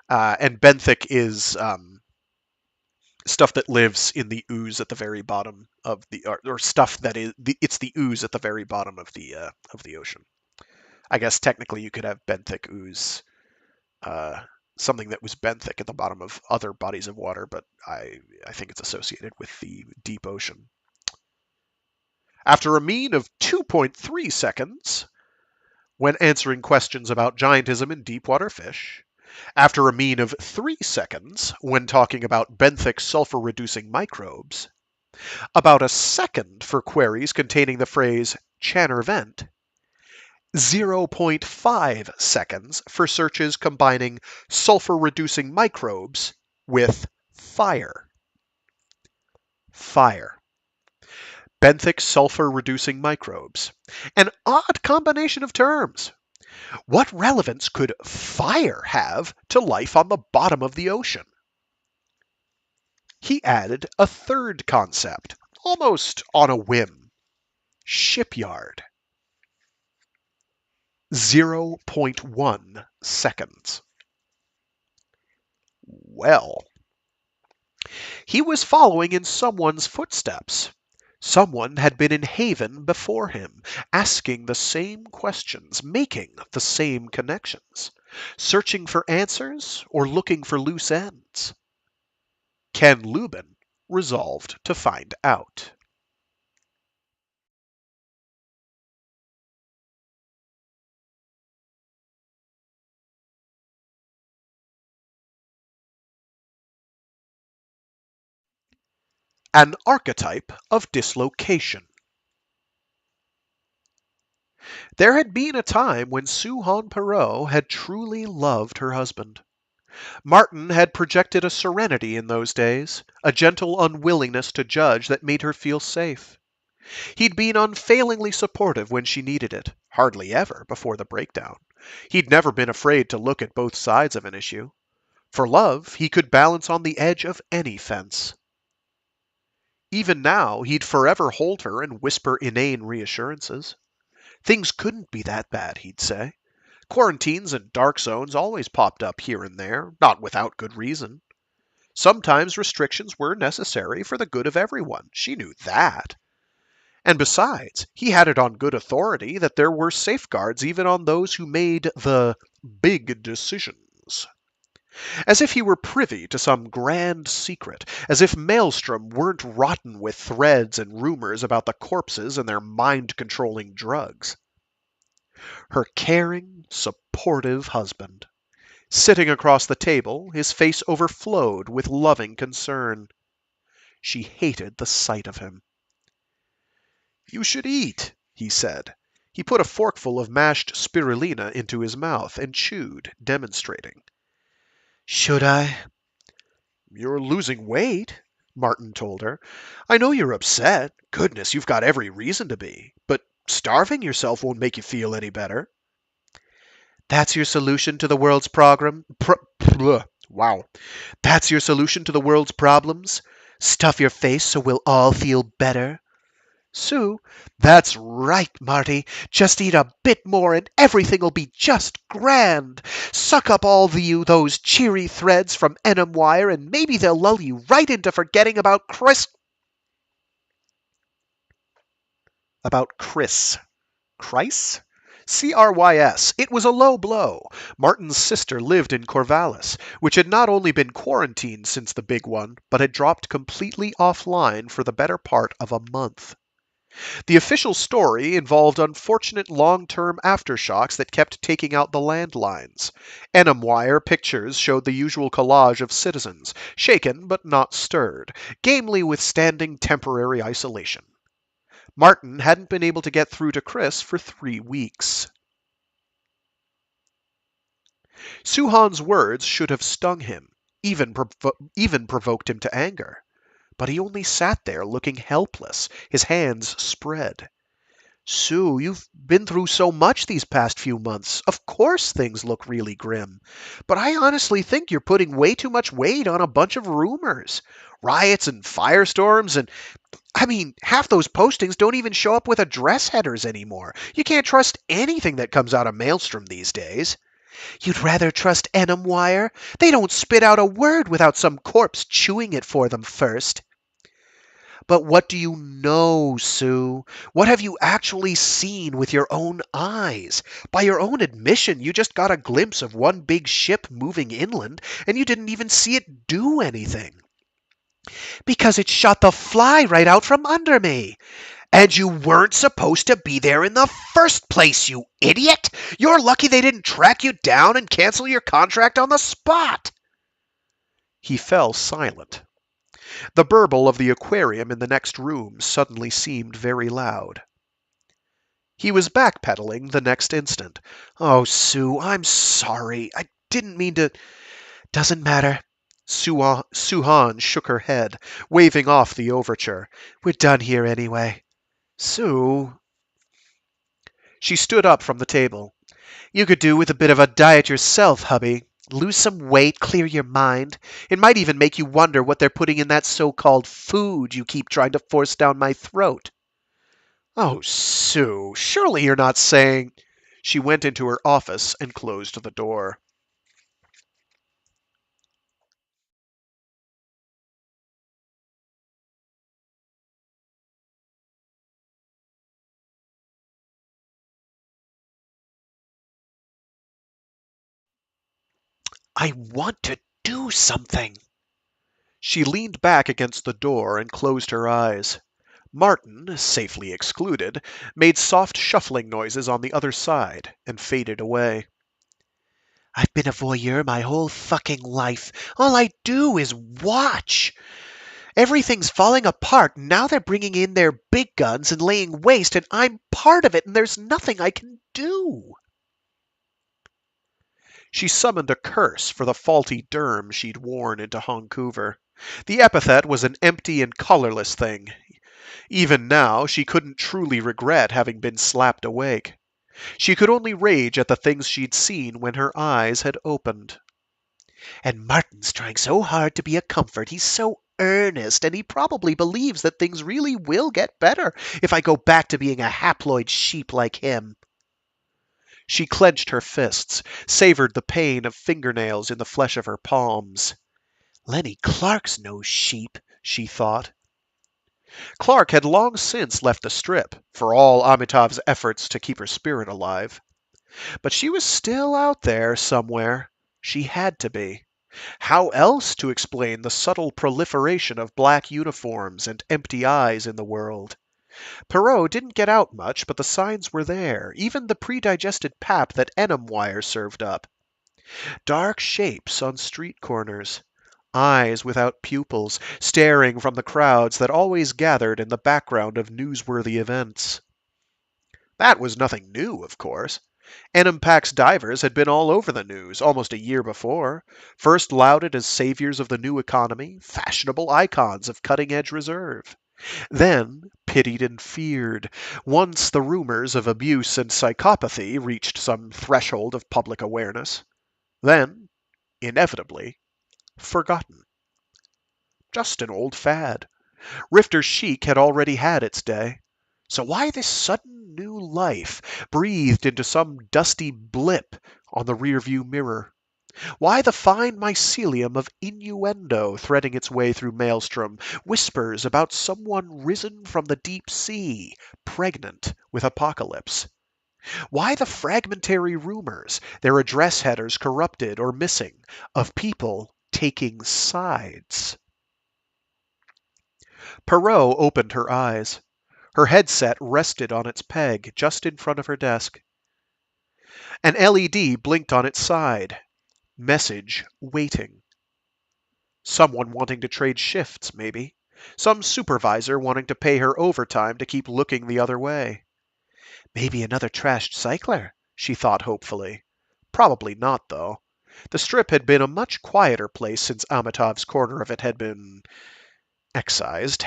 And benthic is stuff that lives in the ooze at the very bottom of the, or stuff that is, it's the ooze at the very bottom of the ocean. I guess technically you could have benthic ooze, something that was benthic at the bottom of other bodies of water, but I think it's associated with the deep ocean. After a mean of 2.3 seconds, when answering questions about giantism in deep water fish, After a mean of 3 seconds when talking about benthic sulfur-reducing microbes, about a second for queries containing the phrase Channer vent, 0.5 seconds for searches combining sulfur-reducing microbes with fire. Fire. Benthic sulfur-reducing microbes. An odd combination of terms. What relevance could fire have to life on the bottom of the ocean? He added a third concept, almost on a whim. Shipyard. 0.1 seconds. Well, he was following in someone's footsteps. Someone had been in Haven before him, asking the same questions, making the same connections, searching for answers or looking for loose ends. Ken Lubin resolved to find out. An archetype of dislocation. There had been a time when Suhan Perot had truly loved her husband. Martin had projected a serenity in those days, a gentle unwillingness to judge that made her feel safe. He'd been unfailingly supportive when she needed it, hardly ever before the breakdown. He'd never been afraid to look at both sides of an issue. For love, he could balance on the edge of any fence. Even now, he'd forever hold her and whisper inane reassurances. Things couldn't be that bad, he'd say. Quarantines and dark zones always popped up here and there, not without good reason. Sometimes restrictions were necessary for the good of everyone. She knew that. And besides, he had it on good authority that there were safeguards even on those who made the big decisions. As if he were privy to some grand secret, as if Maelstrom weren't rotten with threads and rumors about the corpses and their mind-controlling drugs. Her caring, supportive husband. Sitting across the table, his face overflowed with loving concern. She hated the sight of him. "You should eat," he said. He put a forkful of mashed spirulina into his mouth and chewed, demonstrating. "Should I?" "You're losing weight," Martin told her. "I know you're upset. Goodness, you've got every reason to be. But starving yourself won't make you feel any better." "That's your solution to the world's wow. That's your solution to the world's problems? Stuff your face so we'll all feel better?" "Sue, that's right, Marty. Just eat a bit more and everything'll be just grand. Suck up all those cheery threads from R.E.M wire and maybe they'll lull you right into forgetting about Chris. About Chris. Chryse? Crys. It was a low blow. Martin's sister lived in Corvallis, which had not only been quarantined since the big one, but had dropped completely offline for the better part of a month. The official story involved unfortunate long-term aftershocks that kept taking out the landlines. R.E.M wire pictures showed the usual collage of citizens, shaken but not stirred, gamely withstanding temporary isolation. Martin hadn't been able to get through to Chris for 3 weeks. Suhan's words should have stung him, even provoked him to anger. But he only sat there looking helpless, his hands spread. "Sue, you've been through so much these past few months. Of course things look really grim. But I honestly think you're putting way too much weight on a bunch of rumors. Riots and firestorms and half those postings don't even show up with address headers anymore. You can't trust anything that comes out of Maelstrom these days." "You'd rather trust R.E.M wire? They don't spit out a word without some corpse chewing it for them first." "But what do you know, Sue? What have you actually seen with your own eyes? By your own admission, you just got a glimpse of one big ship moving inland, and you didn't even see it do anything." "Because it shot the fly right out from under me. And you weren't supposed to be there in the first place, you idiot! You're lucky they didn't track you down and cancel your contract on the spot. He fell silent. The burble of the aquarium in the next room suddenly seemed very loud. He was backpedaling the next instant. "Oh, Sue, I'm sorry. I didn't mean to—" "Doesn't matter." Suhan shook her head, waving off the overture. "We're done here anyway." "Sue—" She stood up from the table. "You could do with a bit of a diet yourself, hubby. Lose some weight, clear your mind. It might even make you wonder what they're putting in that so-called food you keep trying to force down my throat." "Oh, Sue, surely you're not saying—" She went into her office and closed the door. I want to do something. She leaned back against the door and closed her eyes. Martin, safely excluded, made soft shuffling noises on the other side and faded away. I've been a voyeur my whole fucking life. All I do is watch. Everything's falling apart. Now they're bringing in their big guns and laying waste, and I'm part of it, and there's nothing I can do. She summoned a curse for the faulty derm she'd worn into Vancouver. The epithet was an empty and colorless thing. Even now, she couldn't truly regret having been slapped awake. She could only rage at the things she'd seen when her eyes had opened. And Martin's trying so hard to be a comfort. He's so earnest, and he probably believes that things really will get better if I go back to being a haploid sheep like him. She clenched her fists, savored the pain of fingernails in the flesh of her palms. Lenie Clarke's no sheep, she thought. Clarke had long since left the strip, for all Amitav's efforts to keep her spirit alive. But she was still out there somewhere. She had to be. How else to explain the subtle proliferation of black uniforms and empty eyes in the world? Perot didn't get out much, but the signs were there, even the pre-digested pap that R.E.M wire served up. Dark shapes on street corners. Eyes without pupils, staring from the crowds that always gathered in the background of newsworthy events. That was nothing new, of course. Pack's divers had been all over the news almost a year before, first lauded as saviors of the new economy, fashionable icons of cutting-edge reserve. Then pitied and feared, once the rumors of abuse and psychopathy reached some threshold of public awareness. Then, inevitably, forgotten. Just an old fad. Rifter Chic had already had its day. So why this sudden new life, breathed into some dusty blip on the rearview mirror? Why the fine mycelium of innuendo threading its way through Maelstrom, whispers about someone risen from the deep sea, pregnant with apocalypse? Why the fragmentary rumors, their address headers corrupted or missing, of people taking sides? Perot opened her eyes. Her headset rested on its peg just in front of her desk. An LED blinked on its side. Message waiting. Someone wanting to trade shifts, maybe. Some supervisor wanting to pay her overtime to keep looking the other way. Maybe another trashed cycler, she thought hopefully. Probably not, though. The strip had been a much quieter place since Amitav's corner of it had been excised.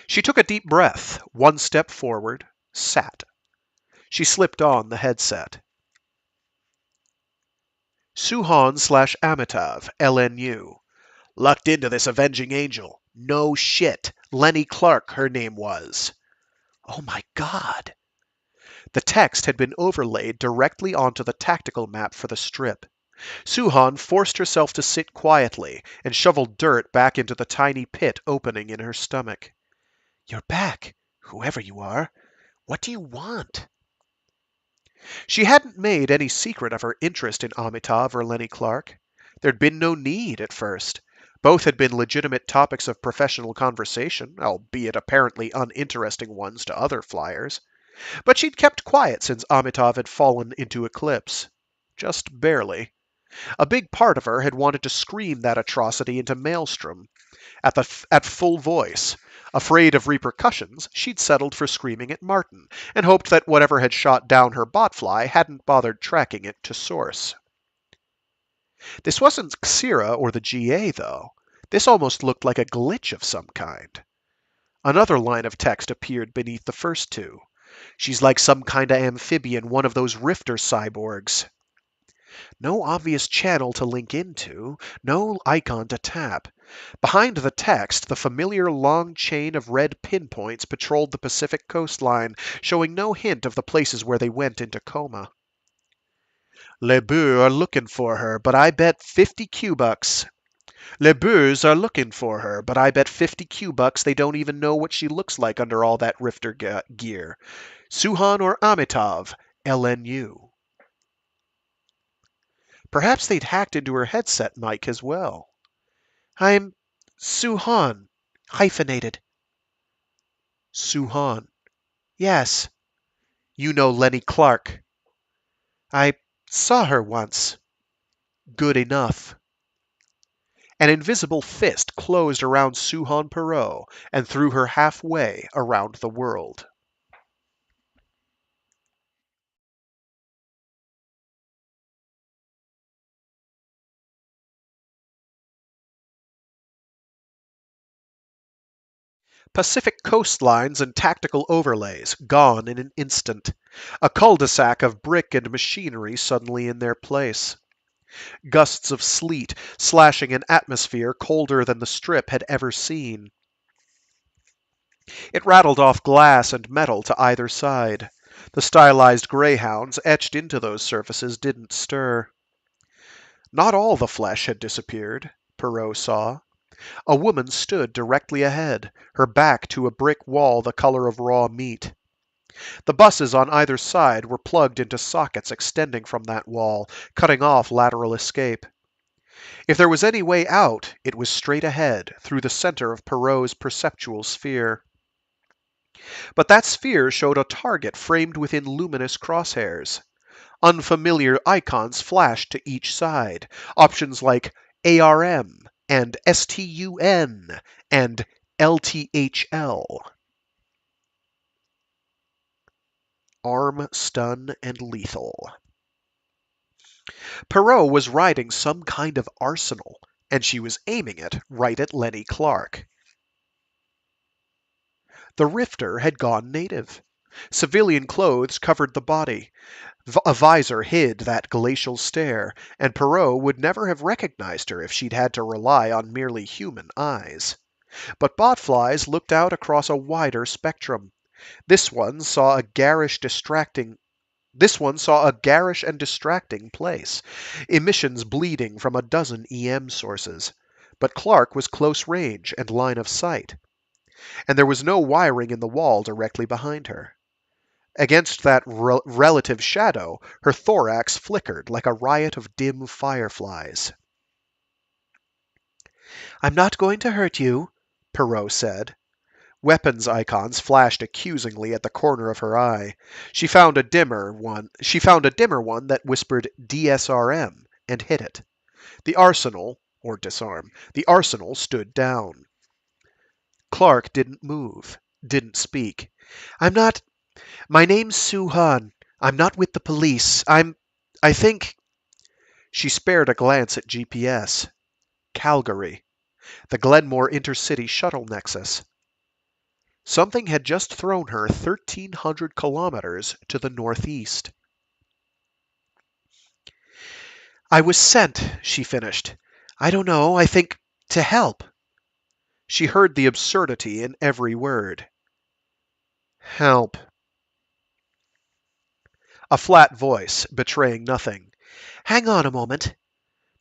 She took a deep breath, one step forward, sat. She slipped on the headset. Suhan/Amitav, LNU. Lucked into this avenging angel. No shit. Lenie Clarke, her name was. Oh my God. The text had been overlaid directly onto the tactical map for the strip. Suhan forced herself to sit quietly and shoveled dirt back into the tiny pit opening in her stomach. You're back, whoever you are. What do you want? She hadn't made any secret of her interest in Amitav or Lenie Clarke. There'd been no need at first. Both had been legitimate topics of professional conversation, albeit apparently uninteresting ones to other flyers. But she'd kept quiet since Amitav had fallen into eclipse. Just barely. A big part of her had wanted to scream that atrocity into Maelstrom at full voice. Afraid of repercussions, she'd settled for screaming at Martin, and hoped that whatever had shot down her botfly hadn't bothered tracking it to source. This wasn't Xira or the GA, though. This almost looked like a glitch of some kind. Another line of text appeared beneath the first two. She's like some kind of amphibian, one of those rifter cyborgs. No obvious channel to link into, no icon to tap. Behind the text, the familiar long chain of red pinpoints patrolled the Pacific coastline, showing no hint of the places where they went into coma. Les Boers are looking for her, but I bet 50 Q-bucks. Les Boers are looking for her, but I bet 50 Q-bucks they don't even know what she looks like under all that rifter gear. Suhan or Amitav, LNU. Perhaps they'd hacked into her headset mic as well. I'm Suhan, hyphenated. Suhan. Yes. You know Lenie Clarke. I saw her once. Good enough. An invisible fist closed around Suhan Perot and threw her halfway around the world. Pacific coastlines and tactical overlays, gone in an instant. A cul-de-sac of brick and machinery suddenly in their place. Gusts of sleet slashing an atmosphere colder than the Strip had ever seen. It rattled off glass and metal to either side. The stylized greyhounds etched into those surfaces didn't stir. Not all the flesh had disappeared, Perot saw. A woman stood directly ahead, her back to a brick wall the color of raw meat. The buses on either side were plugged into sockets extending from that wall, cutting off lateral escape. If there was any way out, it was straight ahead, through the center of Perot's perceptual sphere. But that sphere showed a target framed within luminous crosshairs. Unfamiliar icons flashed to each side, options like R.E.M and STUN and LTHL. Arm, stun, and lethal. Perot was riding some kind of arsenal, and she was aiming it right at Lenie Clarke. The Rifter had gone native. Civilian clothes covered the body. A visor hid that glacial stare, and Perot would never have recognized her if she'd had to rely on merely human eyes. But botflies looked out across a wider spectrum. This one saw a garish and distracting place, emissions bleeding from a dozen EM sources. But Clarke was close range and line of sight, and there was no wiring in the wall directly behind her. Against that relative shadow, her thorax flickered like a riot of dim fireflies. I'm not going to hurt you, Perot said. Weapons icons flashed accusingly at the corner of her eye. She found a dimmer one that whispered DSRM and hit it. The arsenal, or disarm, the arsenal stood down. Clarke didn't move, didn't speak. My name's Suhan. I'm not with the police. I think. She spared a glance at GPS. Calgary. The Glenmore Intercity Shuttle Nexus. Something had just thrown her 1,300 kilometers to the northeast. I was sent, she finished. I don't know, I think to help. She heard the absurdity in every word. Help. A flat voice, betraying nothing. Hang on a moment.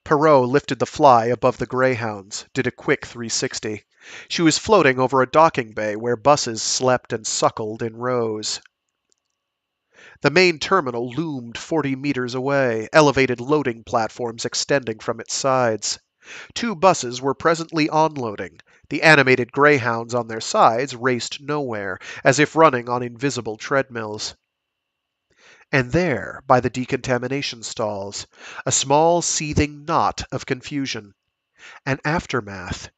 Perot lifted the fly above the greyhounds, did a quick 360. She was floating over a docking bay where buses slept and suckled in rows. The main terminal loomed 40 meters away, elevated loading platforms extending from its sides. Two buses were presently onloading. The animated greyhounds on their sides raced nowhere, as if running on invisible treadmills. And there, by the decontamination stalls, a small seething knot of confusion. An aftermath.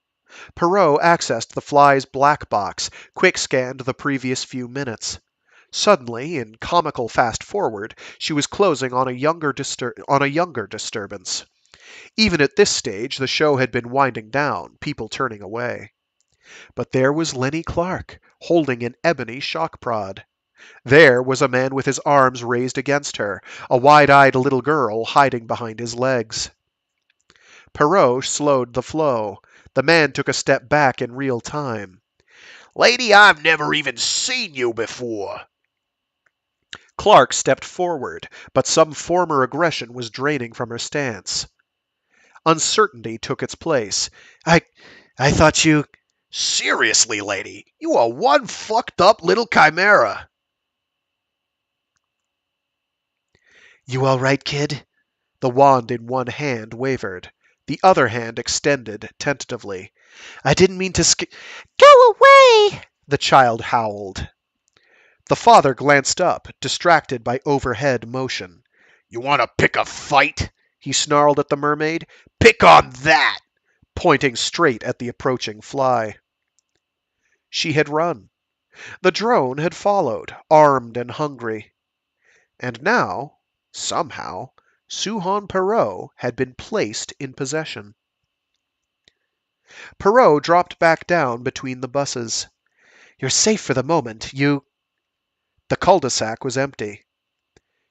Perot accessed the fly's black box, quick-scanned the previous few minutes. Suddenly, in comical fast-forward, she was closing on a younger disturbance. Even at this stage, the show had been winding down, people turning away. But there was Lenie Clarke, holding an ebony shock prod. There was a man with his arms raised against her, a wide-eyed little girl hiding behind his legs. Perot slowed the flow. The man took a step back in real time. Lady, I've never even seen you before. Clarke stepped forward, but some former aggression was draining from her stance. Uncertainty took its place. I thought you... Seriously, lady, you are one fucked up little chimera. You all right, kid? The wand in one hand wavered. The other hand extended tentatively. I didn't mean to Go away! The child howled. The father glanced up, distracted by overhead motion. You want to pick a fight? He snarled at the mermaid, Pick on that! pointing straight at the approaching fly. She had run. The drone had followed, armed and hungry. And now, somehow, Suhan Perot had been placed in possession. Perot dropped back down between the buses. You're safe for the moment. The cul-de-sac was empty.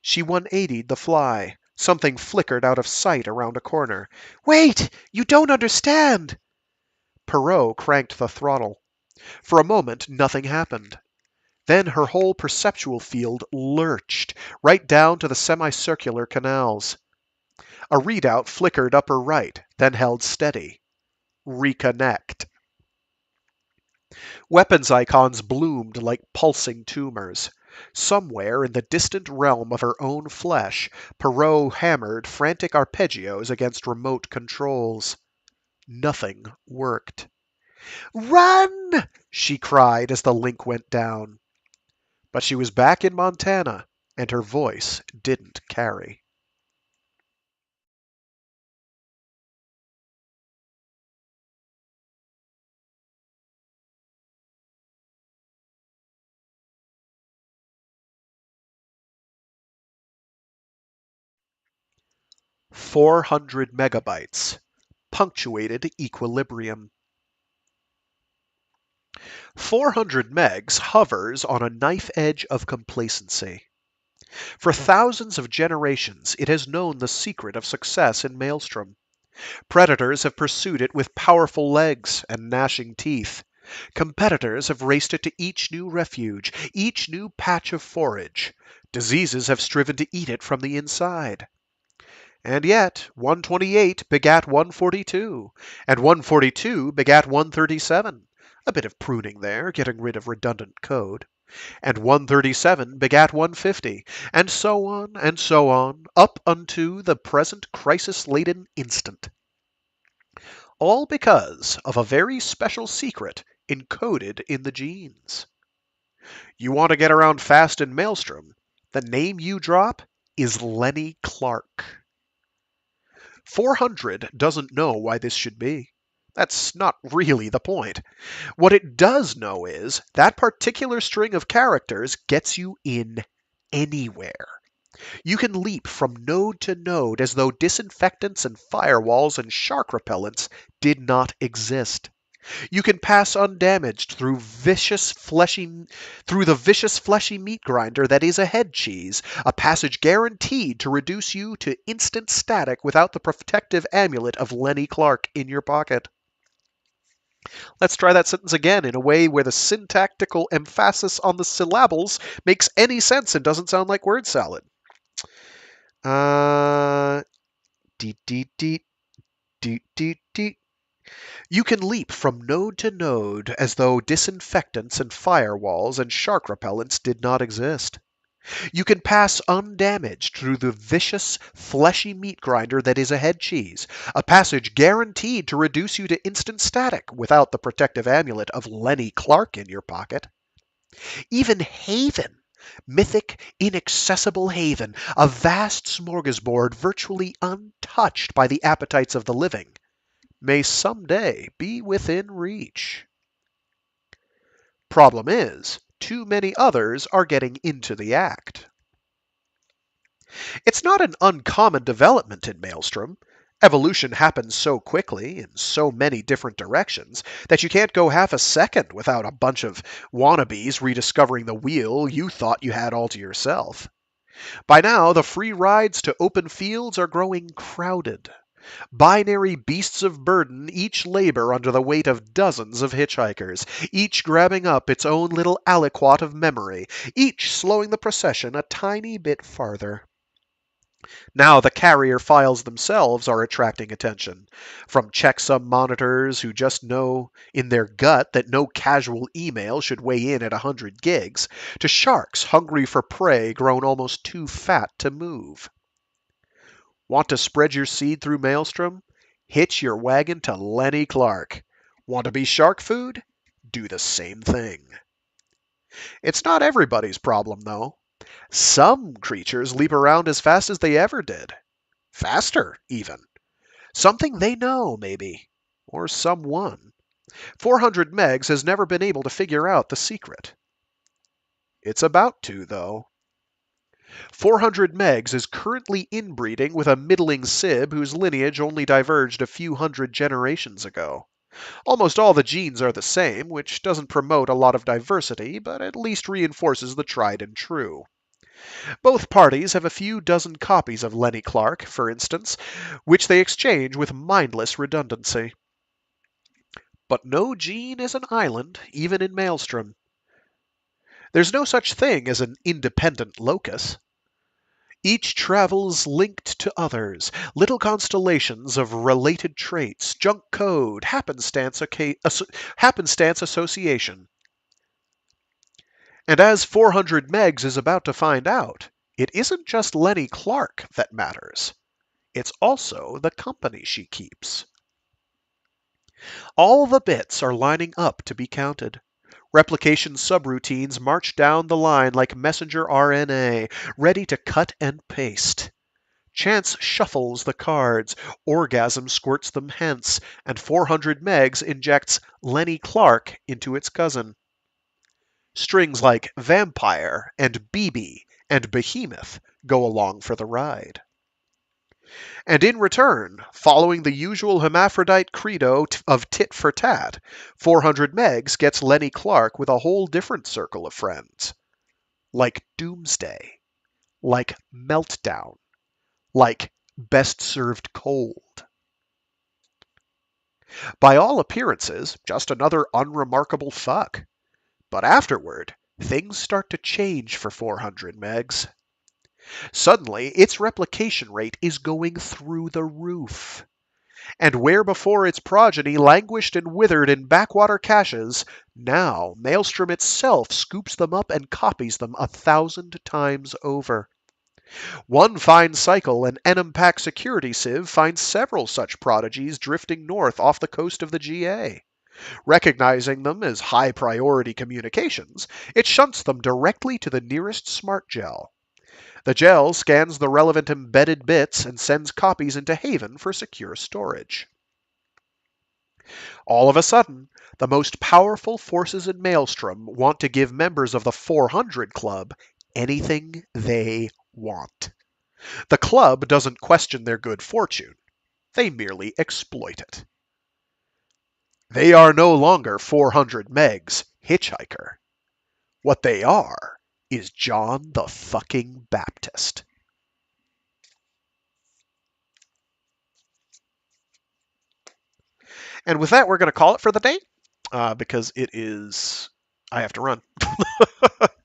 She 180'd the fly. Something flickered out of sight around a corner. Wait! You don't understand! Perot cranked the throttle. For a moment, nothing happened. Then her whole perceptual field lurched, right down to the semicircular canals. A readout flickered upper right, then held steady. Reconnect. Weapons icons bloomed like pulsing tumors. Somewhere in the distant realm of her own flesh, Perot hammered frantic arpeggios against remote controls. Nothing worked. Run! She cried as the link went down. But she was back in Montana, and her voice didn't carry. "400 megabytes. Punctuated equilibrium." 400 megs hovers on a knife edge of complacency. For thousands of generations, it has known the secret of success in Maelstrom. Predators have pursued it with powerful legs and gnashing teeth. Competitors have raced it to each new refuge, each new patch of forage. Diseases have striven to eat it from the inside. And yet, 128 begat 142, and 142 begat 137. A bit of pruning there, getting rid of redundant code. And 137 begat 150, and so on, up unto the present crisis-laden instant. All because of a very special secret encoded in the genes. You want to get around fast in Maelstrom, the name you drop is Lenie Clarke. 400 doesn't know why this should be. That's not really the point. What it does know is that particular string of characters gets you in anywhere. You can leap from node to node as though disinfectants and firewalls and shark repellents did not exist. You can pass undamaged through the vicious fleshy meat grinder that is a head cheese, a passage guaranteed to reduce you to instant static without the protective amulet of Lenie Clarke in your pocket. Let's try that sentence again in a way where the syntactical emphasis on the syllables makes any sense and doesn't sound like word salad. Deet, deet, deet, deet, deet, deet. You can leap from node to node as though disinfectants and firewalls and shark repellents did not exist. You can pass undamaged through the vicious, fleshy meat grinder that is a head cheese, a passage guaranteed to reduce you to instant static without the protective amulet of Lenie Clarke in your pocket. Even Haven, mythic, inaccessible Haven, a vast smorgasbord virtually untouched by the appetites of the living, may someday be within reach. Problem is, too many others are getting into the act. It's not an uncommon development in Maelstrom. Evolution happens so quickly in so many different directions that you can't go half a second without a bunch of wannabes rediscovering the wheel you thought you had all to yourself. By now, the free rides to open fields are growing crowded. Binary beasts of burden each labor under the weight of dozens of hitchhikers, each grabbing up its own little aliquot of memory, each slowing the procession a tiny bit farther. Now the carrier files themselves are attracting attention, from checksum monitors who just know in their gut that no casual email should weigh in at 100 gigs, to sharks hungry for prey grown almost too fat to move. Want to spread your seed through Maelstrom? Hitch your wagon to Lenie Clarke. Want to be shark food? Do the same thing. It's not everybody's problem, though. Some creatures leap around as fast as they ever did. Faster, even. Something they know, maybe. Or someone. 400 megs has never been able to figure out the secret. It's about to, though. 400 megs is currently inbreeding with a middling sib whose lineage only diverged a few hundred generations ago. Almost all the genes are the same, which doesn't promote a lot of diversity, but at least reinforces the tried and true. Both parties have a few dozen copies of Lenie Clarke, for instance, which they exchange with mindless redundancy. But no gene is an island, even in Maelstrom. There's no such thing as an independent locus. Each travels linked to others, little constellations of related traits, junk code, happenstance association. And as 400 megs is about to find out, it isn't just Lenie Clarke that matters. It's also the company she keeps. All the bits are lining up to be counted. Replication subroutines march down the line like messenger RNA, ready to cut and paste. Chance shuffles the cards, orgasm squirts them hence, and 400 megs injects Lenie Clarke into its cousin. Strings like Vampire and BB and Behemoth go along for the ride. And in return, following the usual hermaphrodite credo of tit for tat, 400 megs gets Lenie Clarke with a whole different circle of friends. Like Doomsday. Like Meltdown. Like Best Served Cold. By all appearances, just another unremarkable fuck. But afterward, things start to change for 400 megs. Suddenly, its replication rate is going through the roof. And where before its progeny languished and withered in backwater caches, now Maelstrom itself scoops them up and copies them 1,000 times over. One fine cycle, an Enum-Pack security sieve finds several such prodigies drifting north off the coast of the GA. Recognizing them as high-priority communications, it shunts them directly to the nearest smart gel. The gel scans the relevant embedded bits and sends copies into Haven for secure storage. All of a sudden, the most powerful forces in Maelstrom want to give members of the 400 Club anything they want. The club doesn't question their good fortune. They merely exploit it. They are no longer 400 megs hitchhiker. What they are is John the fucking Baptist. And with that, we're going to call it for the day because it is. I have to run.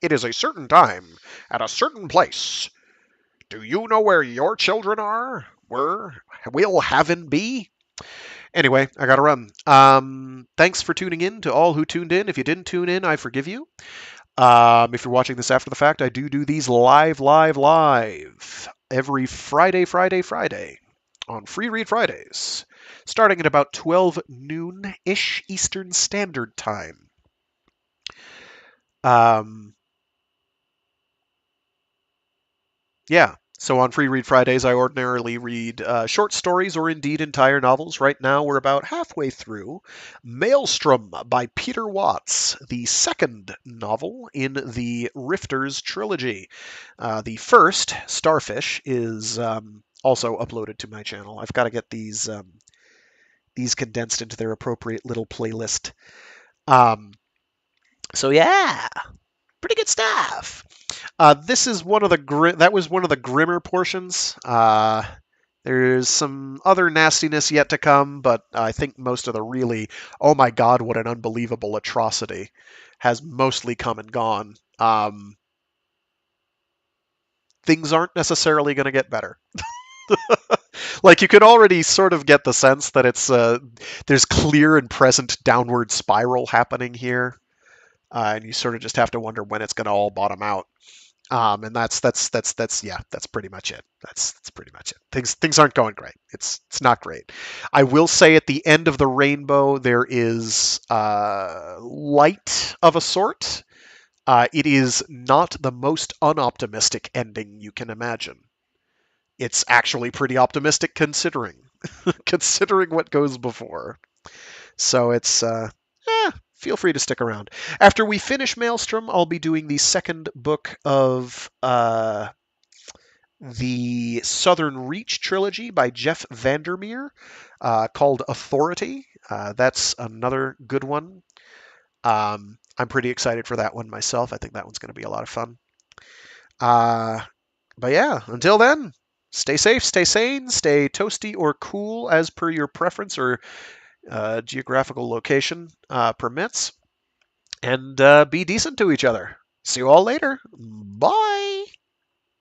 It is a certain time at a certain place. Do you know where your children are? Where will heaven be? Anyway, I got to run. Thanks for tuning in to all who tuned in. If you didn't tune in, I forgive you. If you're watching this after the fact, I do these live every Friday on Free Read Fridays, starting at about 12 noon-ish Eastern Standard Time. Yeah, so on Free Read Fridays, I ordinarily read short stories or indeed entire novels. Right now, we're about halfway through Maelstrom by Peter Watts, the second novel in the Rifters trilogy. The first, Starfish, is also uploaded to my channel. I've got to get these condensed into their appropriate little playlist. So yeah, pretty good stuff. This is one of the that was one of the grimmer portions. There's some other nastiness yet to come, but I think most of the really, oh my god, what an unbelievable atrocity, has mostly come and gone. Things aren't necessarily going to get better. Like you could already sort of get the sense that there's clear and present downward spiral happening here, and you sort of just have to wonder when it's going to all bottom out. And that's yeah, that's pretty much it. That's pretty much it. Things aren't going great. It's not great. I will say at the end of the rainbow there is light of a sort. It is not the most unoptimistic ending you can imagine. It's actually pretty optimistic considering considering what goes before. So it's feel free to stick around. After we finish Maelstrom, I'll be doing the second book of the Southern Reach trilogy by Jeff Vandermeer, called Authority. That's another good one. I'm pretty excited for that one myself. I think that one's going to be a lot of fun. But yeah, until then, stay safe, stay sane, stay toasty or cool as per your preference or geographical location permits, and be decent to each other. See you all later. Bye.